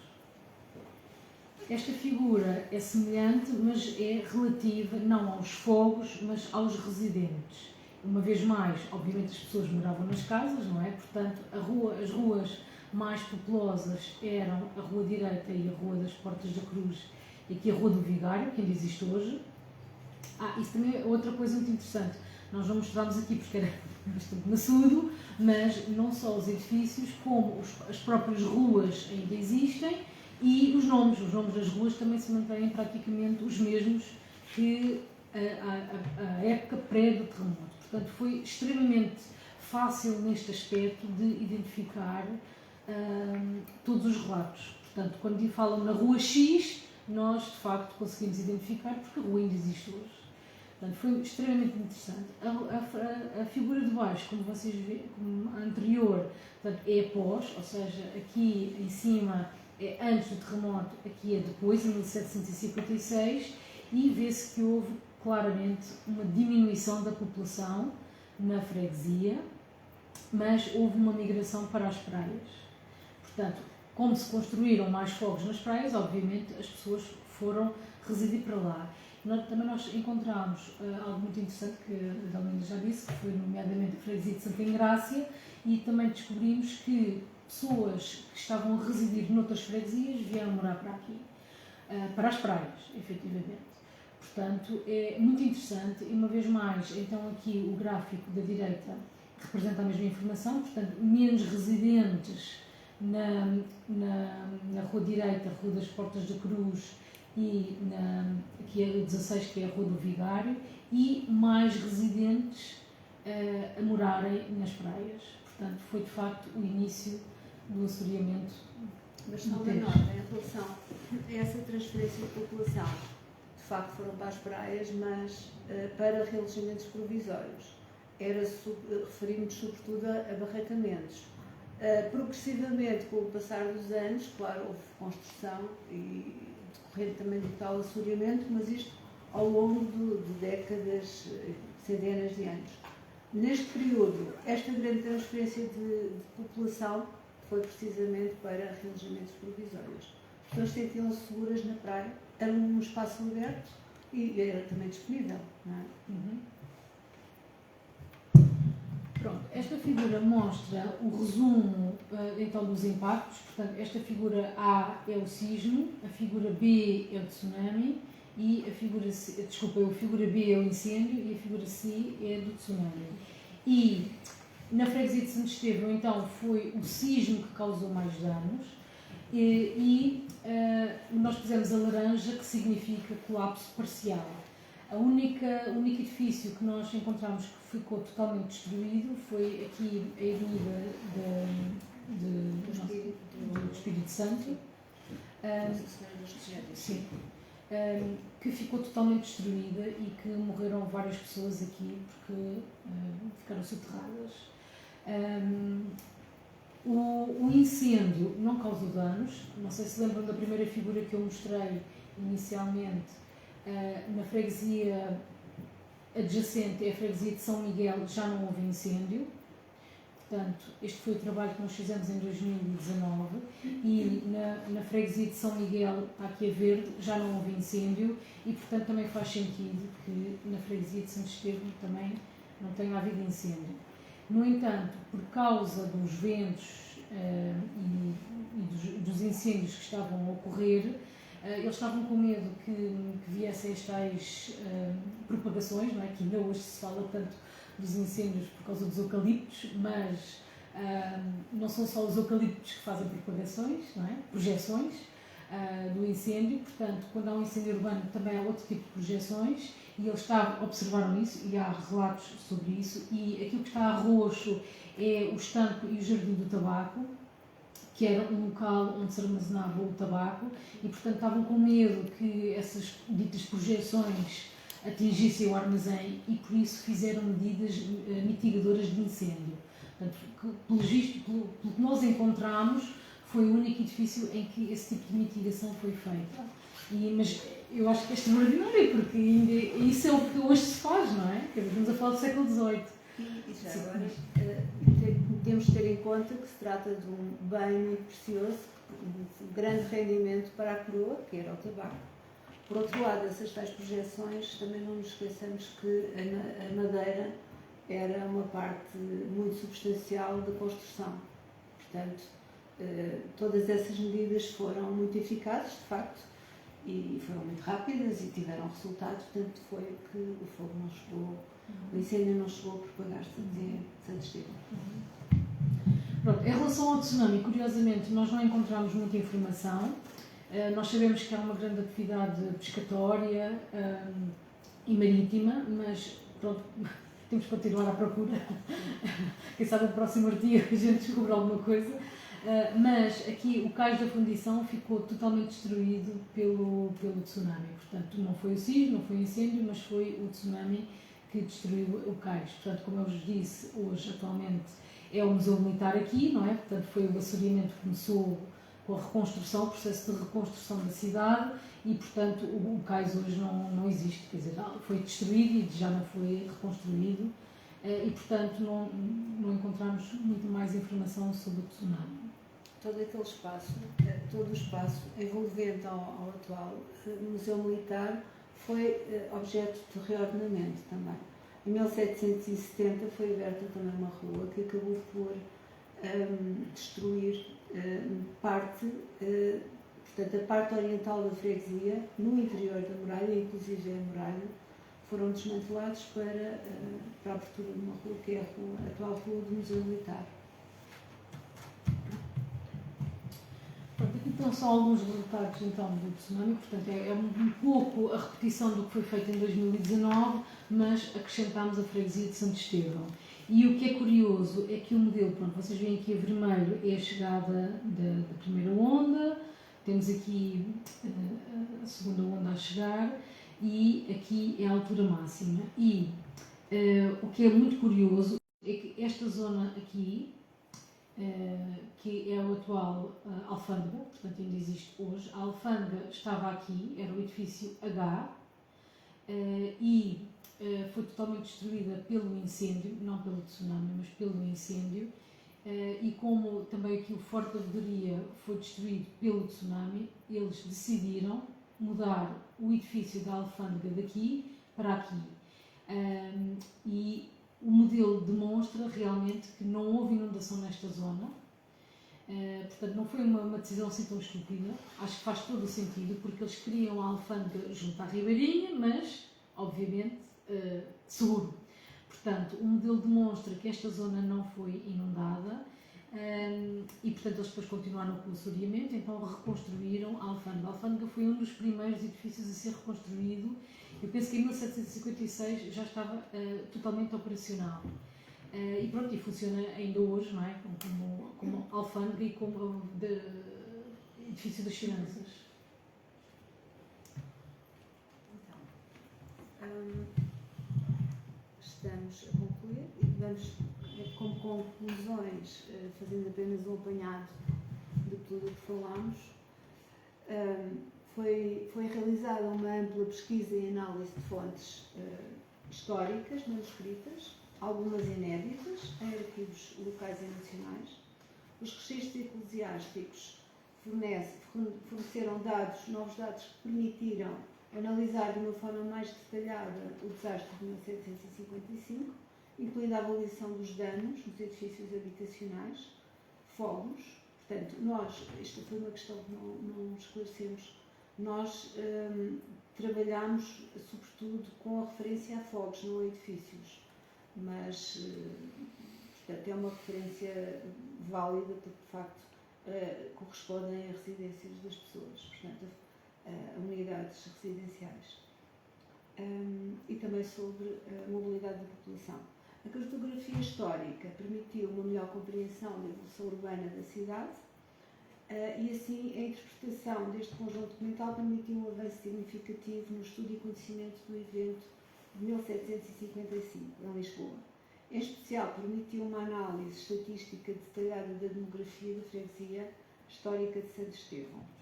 Esta figura é semelhante, mas é relativa não aos fogos, mas aos residentes. Uma vez mais, obviamente as pessoas moravam nas casas, não é? Portanto, as ruas mais populosas eram a Rua Direita e a Rua das Portas da Cruz, e aqui a Rua do Vigário, que ainda existe hoje. Isso também é outra coisa muito interessante. Nós não mostramos aqui porque era bastante maçudo, mas não só os edifícios, como as próprias ruas ainda existem E os nomes das ruas também se mantêm praticamente os mesmos que a época pré do terremoto. Portanto, foi extremamente fácil neste aspecto de identificar todos os relatos. Portanto, quando falam na rua X, nós de facto conseguimos identificar porque a rua ainda existe hoje. Portanto, foi extremamente interessante. A figura de baixo, como vocês veem, como a anterior, portanto, é após, ou seja, aqui em cima é antes do terremoto, aqui é depois, em 1756, e vê-se que houve claramente uma diminuição da população na freguesia, mas houve uma migração para as praias. Portanto, como se construíram mais fogos nas praias, obviamente as pessoas foram residir para lá. Nós encontramos algo muito interessante que a Dalmina já disse, que foi nomeadamente a freguesia de Santa Engrácia, e também descobrimos que pessoas que estavam a residir noutras freguesias vieram morar para aqui, para as praias, efetivamente. Portanto, é muito interessante, e uma vez mais, então aqui o gráfico da direita representa a mesma informação, portanto, menos residentes na rua direita, Rua das Portas da Cruz, e aqui é o 16, que é a Rua do Vigário, e mais residentes a morarem nas praias. Portanto, foi de facto o início do assoreamento. Mas só uma nota em relação a essa transferência de população. De facto foram para as praias, mas para realojamentos provisórios. Referimos sobretudo a barracamentos. Progressivamente, com o passar dos anos, claro, houve construção e decorrente também do tal assoreamento, mas isto ao longo de décadas, centenas de anos. Neste período, esta grande transferência de população foi precisamente para realojamentos provisórios. As pessoas sentiam-se seguras na praia, era um espaço aberto e era também disponível, não é? Pronto, esta figura mostra o resumo então dos impactos. Portanto, esta figura A é o sismo, a figura B é o tsunami, e a figura B é o incêndio e a figura C é do tsunami. E na freguesia de Santo Estevão, então, foi o sismo que causou mais danos, e nós pusemos a laranja, que significa colapso parcial. O único edifício que nós encontramos que ficou totalmente destruído foi aqui a avenida do Espírito Santo, sim, que ficou totalmente destruída e que morreram várias pessoas aqui porque ficaram soterradas. O incêndio não causou danos. Não sei se lembram da primeira figura que eu mostrei inicialmente. Na freguesia adjacente, é a freguesia de São Miguel, já não houve incêndio. Portanto, este foi o trabalho que nós fizemos em 2019, e na freguesia de São Miguel, está aqui a verde, já não houve incêndio, e portanto também faz sentido que na freguesia de Santo Estevão também não tenha havido incêndio. No entanto, por causa dos ventos e dos incêndios que estavam a ocorrer, eles estavam com medo que viessem as tais propagações, não é? Que ainda hoje se fala tanto dos incêndios por causa dos eucaliptos, mas não são só os eucaliptos que fazem propagações, não é? Projeções do incêndio. Portanto, quando há um incêndio urbano também há outro tipo de projeções, e eles observaram isso e há relatos sobre isso. E aquilo que está a roxo é o estanque e o jardim do tabaco, que era um local onde se armazenava o tabaco, e portanto estavam com medo que essas ditas projeções atingissem o armazém, e por isso fizeram medidas mitigadoras de incêndio. Portanto, pelo que nós encontramos, foi o único edifício em que esse tipo de mitigação foi feita. Mas eu acho que é extraordinário, porque ainda isso é o que hoje se faz, não é? Estamos a falar do século XVIII. E já agora temos de ter em conta que se trata de um bem muito precioso, de grande rendimento para a coroa, que era o tabaco. Por outro lado, essas tais projeções, também não nos esqueçamos que a madeira era uma parte muito substancial da construção. Portanto, todas essas medidas foram muito eficazes, de facto, e foram muito rápidas e tiveram resultados. Portanto, foi que o fogo não chegou, o incêndio não chegou a propagar-se até Santo Estevão. Pronto, em relação ao tsunami, curiosamente, nós não encontramos muita informação. Nós sabemos que há uma grande atividade pescatória e marítima, mas pronto, temos que continuar à procura. Quem sabe no próximo artigo a gente descobre alguma coisa. Mas aqui o cais da fundição ficou totalmente destruído pelo tsunami. Portanto, não foi o sismo, não foi o incêndio, mas foi o tsunami que destruiu o cais. Portanto, como eu vos disse, hoje, atualmente, é o Museu Militar aqui, não é? Portanto, foi o assoreamento que começou com a reconstrução, o processo de reconstrução da cidade e, portanto, o cais hoje não existe, quer dizer, foi destruído e já não foi reconstruído e, portanto, não encontramos muito mais informação sobre o tsunami. Todo aquele espaço, todo o espaço envolvente ao atual Museu Militar foi objeto de reordenamento também. Em 1770 foi aberta também uma rua que acabou por destruir parte, portanto, a parte oriental da freguesia, no interior da muralha, inclusive a muralha, foram desmantelados para a abertura de uma rua que é a atual rua do Museu Militar. Aqui estão só alguns resultados então do tsunami, portanto é um pouco a repetição do que foi feito em 2019, mas acrescentámos a freguesia de Santo Estevão. E o que é curioso é que o modelo, pronto, vocês veem aqui a vermelho é a chegada da primeira onda, temos aqui a segunda onda a chegar e aqui é a altura máxima. E o que é muito curioso é que esta zona aqui, que é o atual alfândega, portanto ainda existe hoje, a alfândega estava aqui, era o edifício H, e foi totalmente destruída pelo incêndio, não pelo tsunami, mas pelo incêndio, e como também aqui o Forte da Vedaria foi destruído pelo tsunami, eles decidiram mudar o edifício da alfândega daqui para aqui. E o modelo demonstra realmente que não houve inundação nesta zona, portanto não foi uma decisão assim tão estúpida, acho que faz todo o sentido, porque eles queriam a alfândega junto à Ribeirinha, mas obviamente seguro. Portanto, o modelo demonstra que esta zona não foi inundada e, portanto, eles depois continuaram com o assoreamento, então reconstruíram a alfândega. A alfândega foi um dos primeiros edifícios a ser reconstruído. Eu penso que em 1756 já estava totalmente operacional. E pronto, e funciona ainda hoje, não é? Como alfândega e como edifício das finanças. Estamos a concluir e vamos, como conclusões, fazendo apenas um apanhado de tudo o que falámos. Foi realizada uma ampla pesquisa e análise de fontes históricas, manuscritas, algumas inéditas, em arquivos locais e nacionais. Os registros eclesiásticos forneceram novos dados que permitiram analisar de uma forma mais detalhada o desastre de 1755, incluindo a avaliação dos danos nos edifícios habitacionais, fogos. Portanto, isto foi uma questão que não esclarecemos, nós trabalhamos sobretudo com a referência a fogos, não a edifícios, mas portanto, é uma referência válida porque de facto correspondem a residências das pessoas, portanto a unidades residenciais, e também sobre a mobilidade da população. A cartografia histórica permitiu uma melhor compreensão da evolução urbana da cidade e assim a interpretação deste conjunto documental permitiu um avanço significativo no estudo e conhecimento do evento de 1755 em Lisboa. Em especial permitiu uma análise estatística detalhada da demografia da freguesia histórica de Santo Estevão.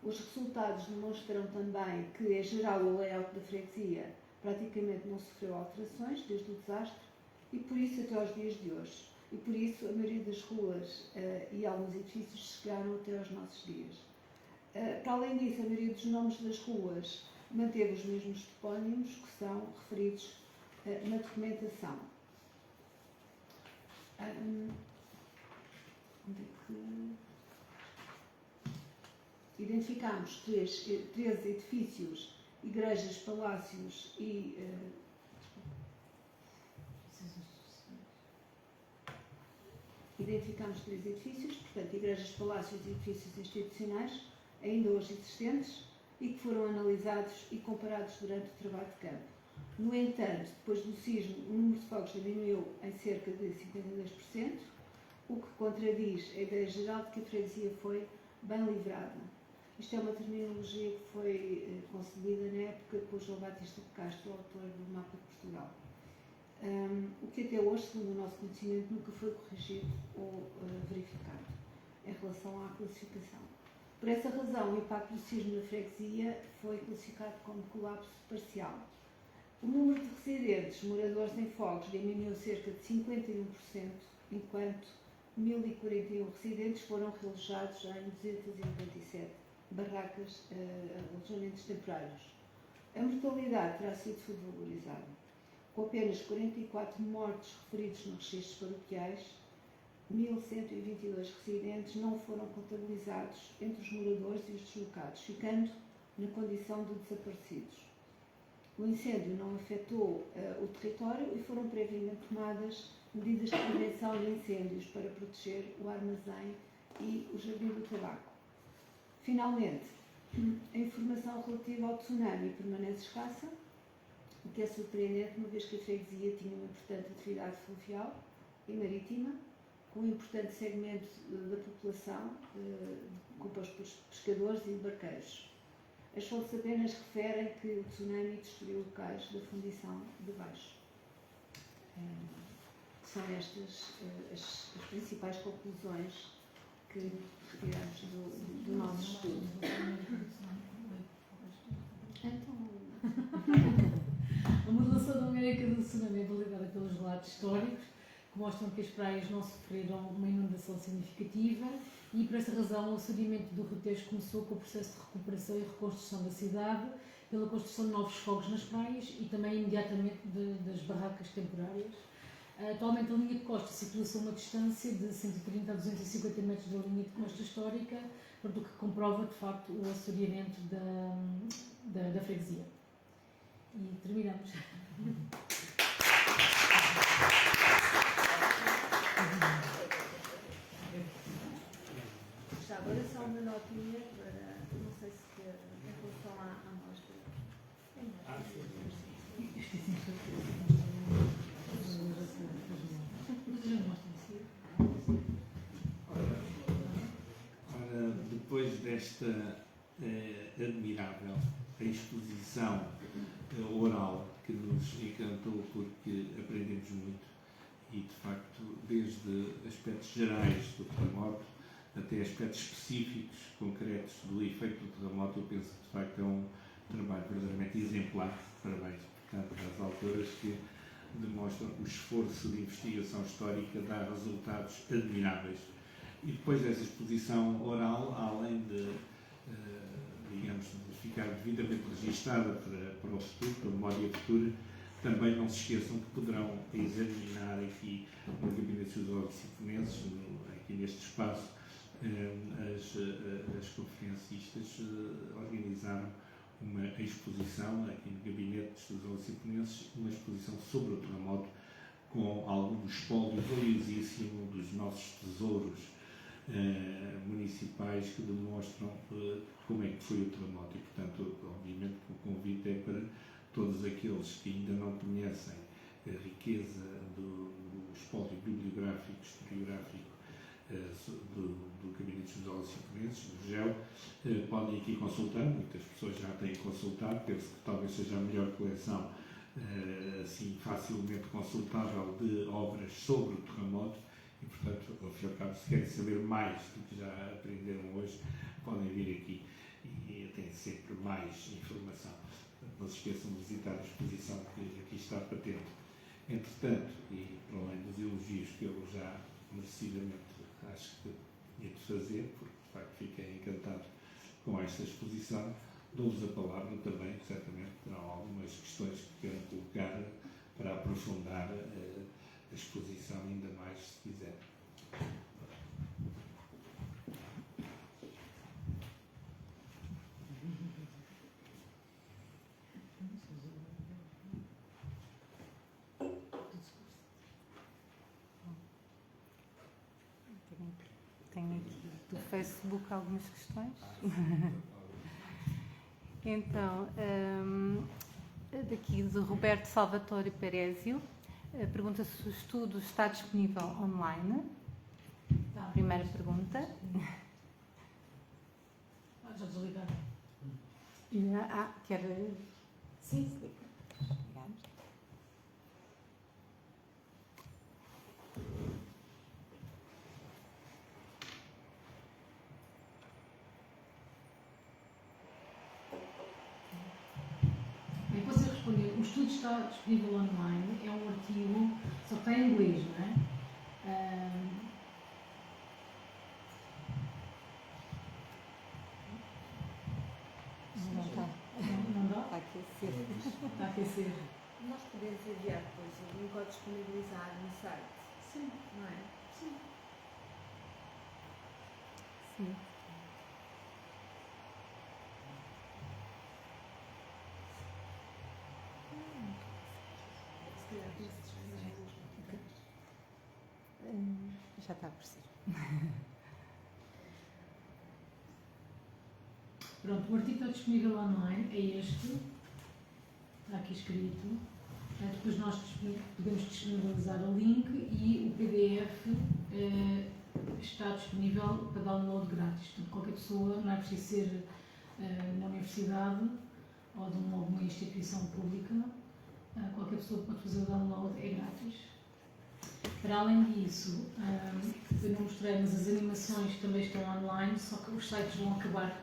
Os resultados demonstram também que, em geral, o layout da freguesia praticamente não sofreu alterações desde o desastre e, por isso, até aos dias de hoje. E, por isso, a maioria das ruas e alguns edifícios chegaram até aos nossos dias. Para além disso, a maioria dos nomes das ruas manteve os mesmos topónimos que são referidos na documentação. Identificámos 13 edifícios, igrejas, palácios e identificámos 3 edifícios, portanto, igrejas, palácios e edifícios institucionais, ainda hoje existentes e que foram analisados e comparados durante o trabalho de campo. No entanto, depois do sismo, o número de fogos diminuiu em cerca de 52%, o que contradiz a ideia geral de que a freguesia foi bem livrada. Isto é uma terminologia que foi concebida na época por João Batista de Castro, autor do Mapa de Portugal. O que até hoje, segundo o nosso conhecimento, nunca foi corrigido ou verificado em relação à classificação. Por essa razão, o impacto do sismo na freguesia foi classificado como colapso parcial. O número de residentes moradores em Fogos diminuiu cerca de 51%, enquanto 1.041 residentes foram realojados em 297 barracas, alojamentos temporários. A mortalidade terá sido desvalorizada, com apenas 44 mortos referidos nos registros paroquiais. 1.122 residentes não foram contabilizados entre os moradores e os deslocados, ficando na condição de desaparecidos. O incêndio não afetou o território e foram previamente tomadas medidas de prevenção de incêndios para proteger o armazém e o jardim do tabaco. Finalmente, a informação relativa ao tsunami permanece escassa, o que é surpreendente, uma vez que a freguesia tinha uma importante atividade fluvial e marítima, com um importante segmento da população, composto por pescadores e barqueiros. As fontes apenas referem que o tsunami destruiu locais da fundição de baixo. São estas as principais conclusões que retiramos do nosso estudo. A modelação numérica do tsunami é validada pelos relatos históricos, que mostram que as praias não sofreram uma inundação significativa e, por essa razão, o assoreamento do Rotejo começou com o processo de recuperação e reconstrução da cidade, pela construção de novos fogos nas praias e também imediatamente das barracas temporárias. Atualmente a linha de costa situa-se a uma distância de 130 a 250 metros da linha de costa histórica, o que comprova, de facto, o assoreamento da freguesia. E terminamos. Já agora só uma notinha para, não sei se quer, em relação à amostra. Ora, depois desta admirável exposição oral que nos encantou porque aprendemos muito e, de facto, desde aspectos gerais do terremoto até aspectos específicos, concretos do efeito do terremoto, eu penso que, de facto, é um trabalho verdadeiramente exemplar. Parabéns, portanto, às autoras que demonstram o esforço de investigação histórica dar resultados admiráveis. E depois dessa exposição oral, além de, digamos, de ficar devidamente registada para o futuro, para a memória futura, também não se esqueçam que poderão examinar aqui no Gabinete dos Disciplinados, aqui neste espaço, as conferencistas organizaram uma exposição aqui no Gabinete dos Disciplinados, uma exposição sobre o terremoto com algum espólio valiosíssimo dos nossos tesouros municipais que demonstram como é que foi o terremoto e, portanto, obviamente que o convite é para todos aqueles que ainda não conhecem a riqueza do espólio bibliográfico, historiográfico do Gabinete dos Disciplinados, do GEL, podem aqui consultar, muitas pessoas já têm consultado, penso que talvez seja a melhor coleção assim facilmente consultável de obras sobre o terremoto e, portanto, ao fim e ao cabo, se querem saber mais do que já aprenderam hoje, podem vir aqui e têm sempre mais informação. Não se esqueçam de visitar a exposição que aqui está patente. Entretanto, e para além dos elogios que eu já merecidamente acho que tinha de fazer, porque de facto fiquei encantado com esta exposição, dou-vos a palavra também, certamente terão algumas questões que queiram colocar para aprofundar a exposição ainda mais, se quiser. Tenho aqui do Facebook algumas questões. Sim. Então, daqui do Roberto Salvatore Perezio, pergunta se o estudo está disponível online. Tá. Primeira pergunta. Já desligaram. Quer... Sim. Ligamos. Bem, posso responder. O estudo está disponível online, é um artigo, só que está em inglês, não é? Não está. Não dá? Está aqui a ser. Está a aquecer. Nós podemos enviar depois o link ou disponibilizar no site, Sim. não é? Sim. Sim. Se calhar tem-se disponibilizar. Já está a aparecer. Pronto, o artigo está disponível online, é este. Está aqui escrito. Depois nós podemos disponibilizar o link e o PDF está disponível para download grátis. Portanto, qualquer pessoa, não é preciso ser na universidade ou de alguma instituição pública, qualquer pessoa pode fazer o download, é grátis. Para além disso, eu não mostrei, mas as animações também estão online, só que os sites vão acabar.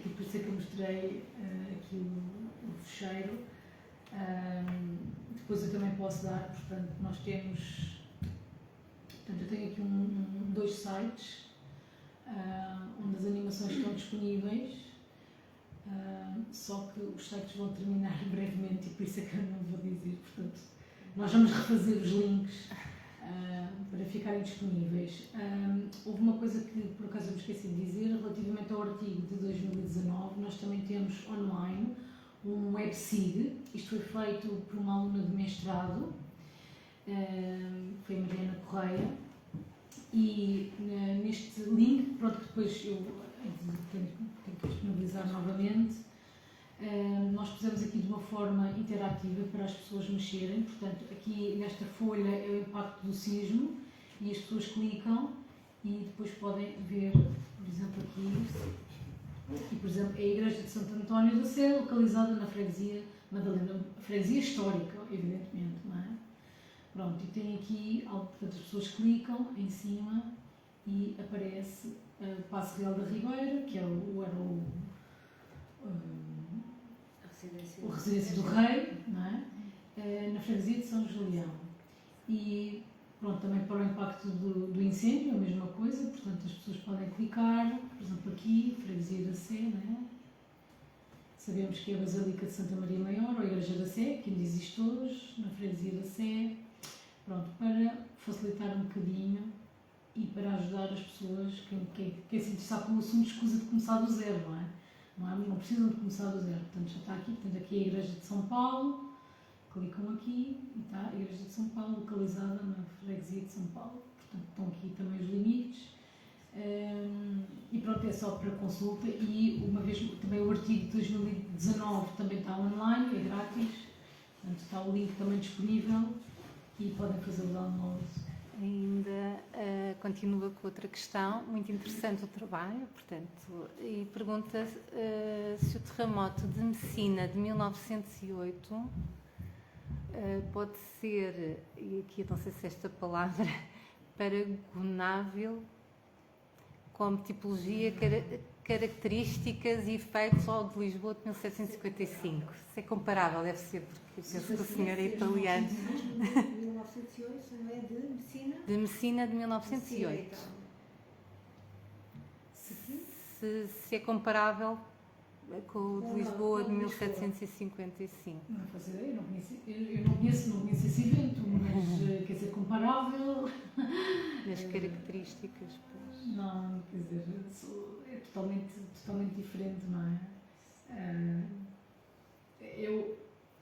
E por isso é que eu mostrei aqui o fecheiro. Depois eu também posso dar, portanto, nós temos. Portanto, eu tenho aqui dois sites onde as animações estão disponíveis, só que os sites vão terminar brevemente e por isso é que eu não vou dizer. Portanto, nós vamos refazer os links para ficarem disponíveis. Houve uma coisa que por acaso eu me esqueci de dizer, relativamente ao artigo de 2019, nós também temos online um webseed. Isto foi feito por uma aluna de mestrado, foi a Mariana Correia, e neste link, pronto, que depois eu tenho que disponibilizar novamente, nós pusemos aqui de uma forma interativa para as pessoas mexerem. Portanto, aqui nesta folha é o impacto do sismo e as pessoas clicam e depois podem ver, por exemplo, aqui, por exemplo, é a Igreja de Santo António da Sé, localizada na freguesia Madalena, freguesia histórica, evidentemente, não é? Pronto, e tem aqui algo, portanto, as pessoas clicam em cima e aparece Paço Real da Ribeira, que era o Residência do Rei, não é? Na freguesia de São Julião. E pronto, também para o impacto do incêndio, a mesma coisa, portanto as pessoas podem clicar, por exemplo aqui, freguesia da Sé, não é? Sabemos que é a Basílica de Santa Maria Maior, ou a Igreja da Sé, que ainda existe hoje, na freguesia da Sé. Pronto, para facilitar um bocadinho e para ajudar as pessoas, quem se interessar pelo assunto, escusa de começar do zero, não é? Não precisam de começar do zero. Portanto, já está aqui. Portanto, aqui é a Igreja de São Paulo. Clicam aqui e está a Igreja de São Paulo, localizada na freguesia de São Paulo. Portanto, estão aqui também os limites. E pronto, é só para consulta. E uma vez também o artigo de 2019 também está online, é grátis. Portanto, está o link também disponível e podem fazer o download. Ainda continua com outra questão, muito interessante o trabalho, portanto, e pergunta se o terremoto de Messina de 1908 pode ser, e aqui eu não sei se é esta palavra, paragonável como tipologia, características e efeitos ao de Lisboa de 1755. Se é comparável, deve ser, porque penso que o senhor é italiano. 1908, não é de Messina? De Messina de 1908. Se é comparável com o de Lisboa de 1755. Não faço ideia, eu não conheço esse evento, mas quer dizer, comparável. Nas características, pois. Não, quer dizer, é totalmente diferente, não é?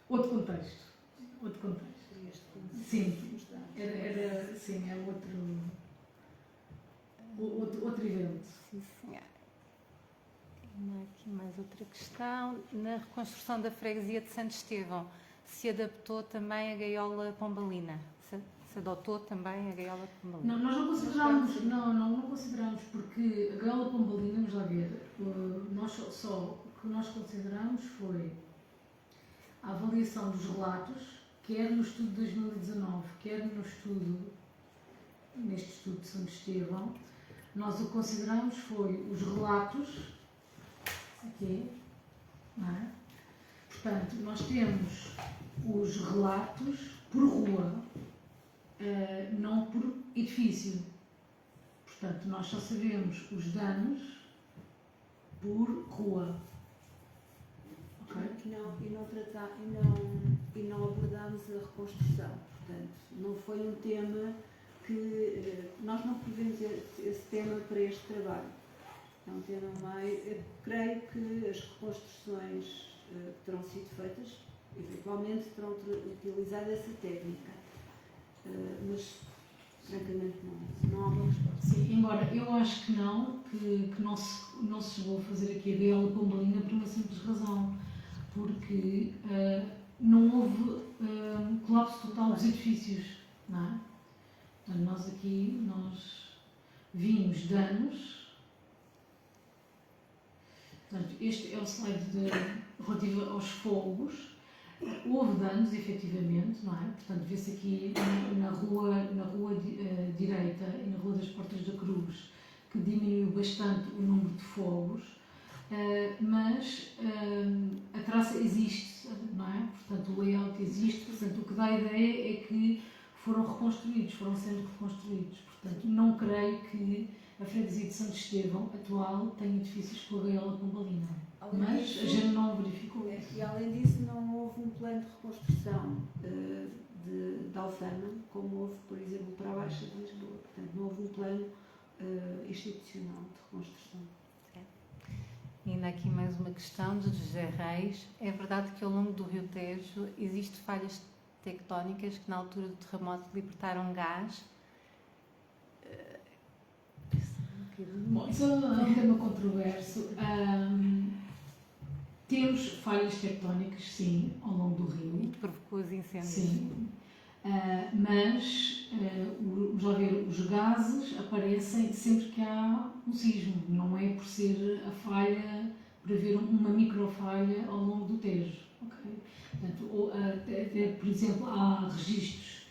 Outro contexto. Sim, sim, é outro evento. Sim, sim. Aqui mais outra questão. Na reconstrução da freguesia de Santo Estevão, se adaptou também a gaiola pombalina? Se adotou também a gaiola pombalina? Não, nós não consideramos, não consideramos, porque a gaiola pombalina, vamos lá ver, o que nós consideramos foi a avaliação dos relatos, quer no estudo de 2019, quer neste estudo de Santo Estevão, nós o que consideramos foi os relatos, aqui, não é? Portanto, nós temos os relatos por rua, não por edifício. Portanto, nós só sabemos os danos por rua. Ok? E não abordámos a reconstrução. Portanto, não foi um tema que nós não prevemos esse tema para este trabalho. É um tema mais. Eu creio que as reconstruções que terão sido feitas, eventualmente terão utilizado essa técnica. Mas, francamente, não há uma resposta. Sim, embora eu acho que não se chegou a fazer aqui a gaiola pombalina por uma simples razão, porque não houve colapso total dos edifícios, não é? Portanto, nós vimos danos. Portanto, este é o slide relativo aos fogos. Houve danos, efetivamente, não é? Portanto, vê-se aqui na rua direita e na Rua das Portas da Cruz que diminuiu bastante o número de fogos, mas a traça existe, não é? Portanto, o layout existe, portanto, o que dá a ideia é que foram sendo reconstruídos. Portanto, não creio que a freguesia de Santo Estevão atual tenha edifícios com a gaiola pombalina. Mas a gente não verificou isso. E além disso, não houve um plano de reconstrução de Alfama, como houve, por exemplo, para a Baixa de Lisboa. Portanto, não houve um plano institucional de reconstrução. E ainda aqui mais uma questão de José Reis. É verdade que ao longo do Rio Tejo existem falhas tectónicas que na altura do terremoto libertaram gás? Bom, isso é um tema controverso. Temos falhas tectónicas, sim, ao longo do rio. E que provocou os incêndios? Sim. Mas, já ver, os gases aparecem sempre que há um sismo. Não é por ser a falha, por haver uma microfalha ao longo do Tejo. Okay? Portanto, por exemplo, há registros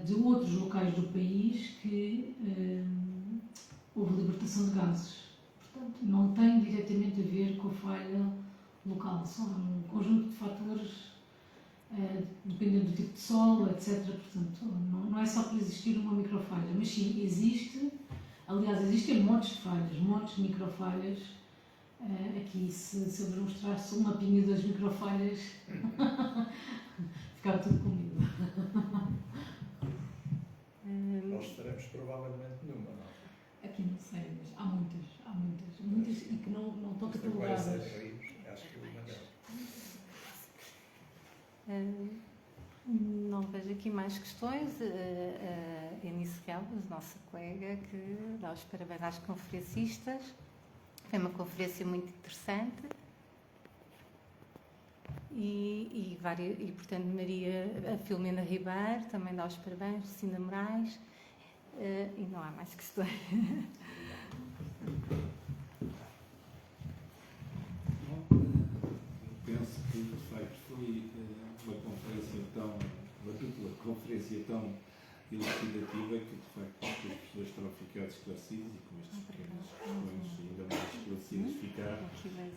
de outros locais do país que houve libertação de gases. Portanto, não tem diretamente a ver com a falha local. São um conjunto de fatores, dependendo do tipo de solo, etc. Portanto, não é só por existir uma microfalha, mas sim, existe. Aliás, existem montes de falhas, montes de microfalhas. Aqui, se eu mostrasse uma mapinha das microfalhas, ficava tudo comigo. Nós estaremos provavelmente numa, não? Aqui não sei, mas há muitas e que não estão catalogadas. Acho que uma delas. Não vejo aqui mais questões. A Eunice Relvas, nossa colega, que dá os parabéns às conferencistas. Foi uma conferência muito interessante. E portanto, a Filomena Ribeiro também dá os parabéns, Lucinda Moraes. E não há mais questões. Penso que, de facto, foi uma dupla conferência tão elucidativa que, de facto, as pessoas terão ficado esclarecidas e com estas pequenas questões ainda mais esclarecidas ficaram.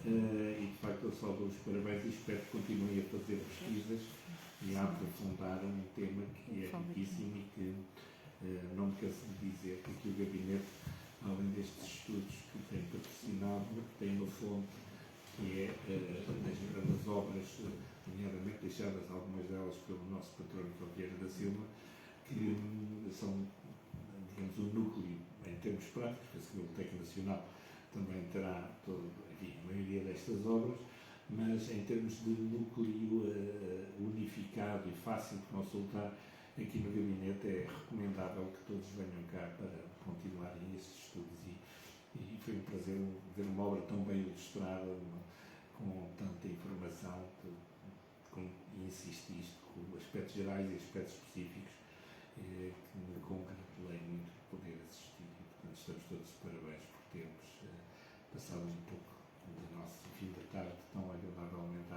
E, de facto, eu só dou os parabéns e espero que continuem a fazer pesquisas e a aprofundar um tema que é riquíssimo e que não me canso de dizer que aqui o Gabinete, além destes estudos que tem patrocinado, tem uma fonte que é das obras, nomeadamente deixadas algumas delas pelo nosso patrono Vieira da Silva, que são, digamos, o núcleo em termos práticos, que a Biblioteca Nacional também terá a maioria destas obras, mas em termos de núcleo unificado e fácil de consultar, aqui no Gabinete é recomendável que todos venham cá para continuarem estes estudos e e foi um prazer ver uma obra tão bem ilustrada, com tanta informação, e insististe com aspectos gerais e aspectos específicos, que me congratulei muito por poder assistir, e portanto estamos todos de parabéns por termos passado um pouco do nosso fim da tarde tão agradavelmente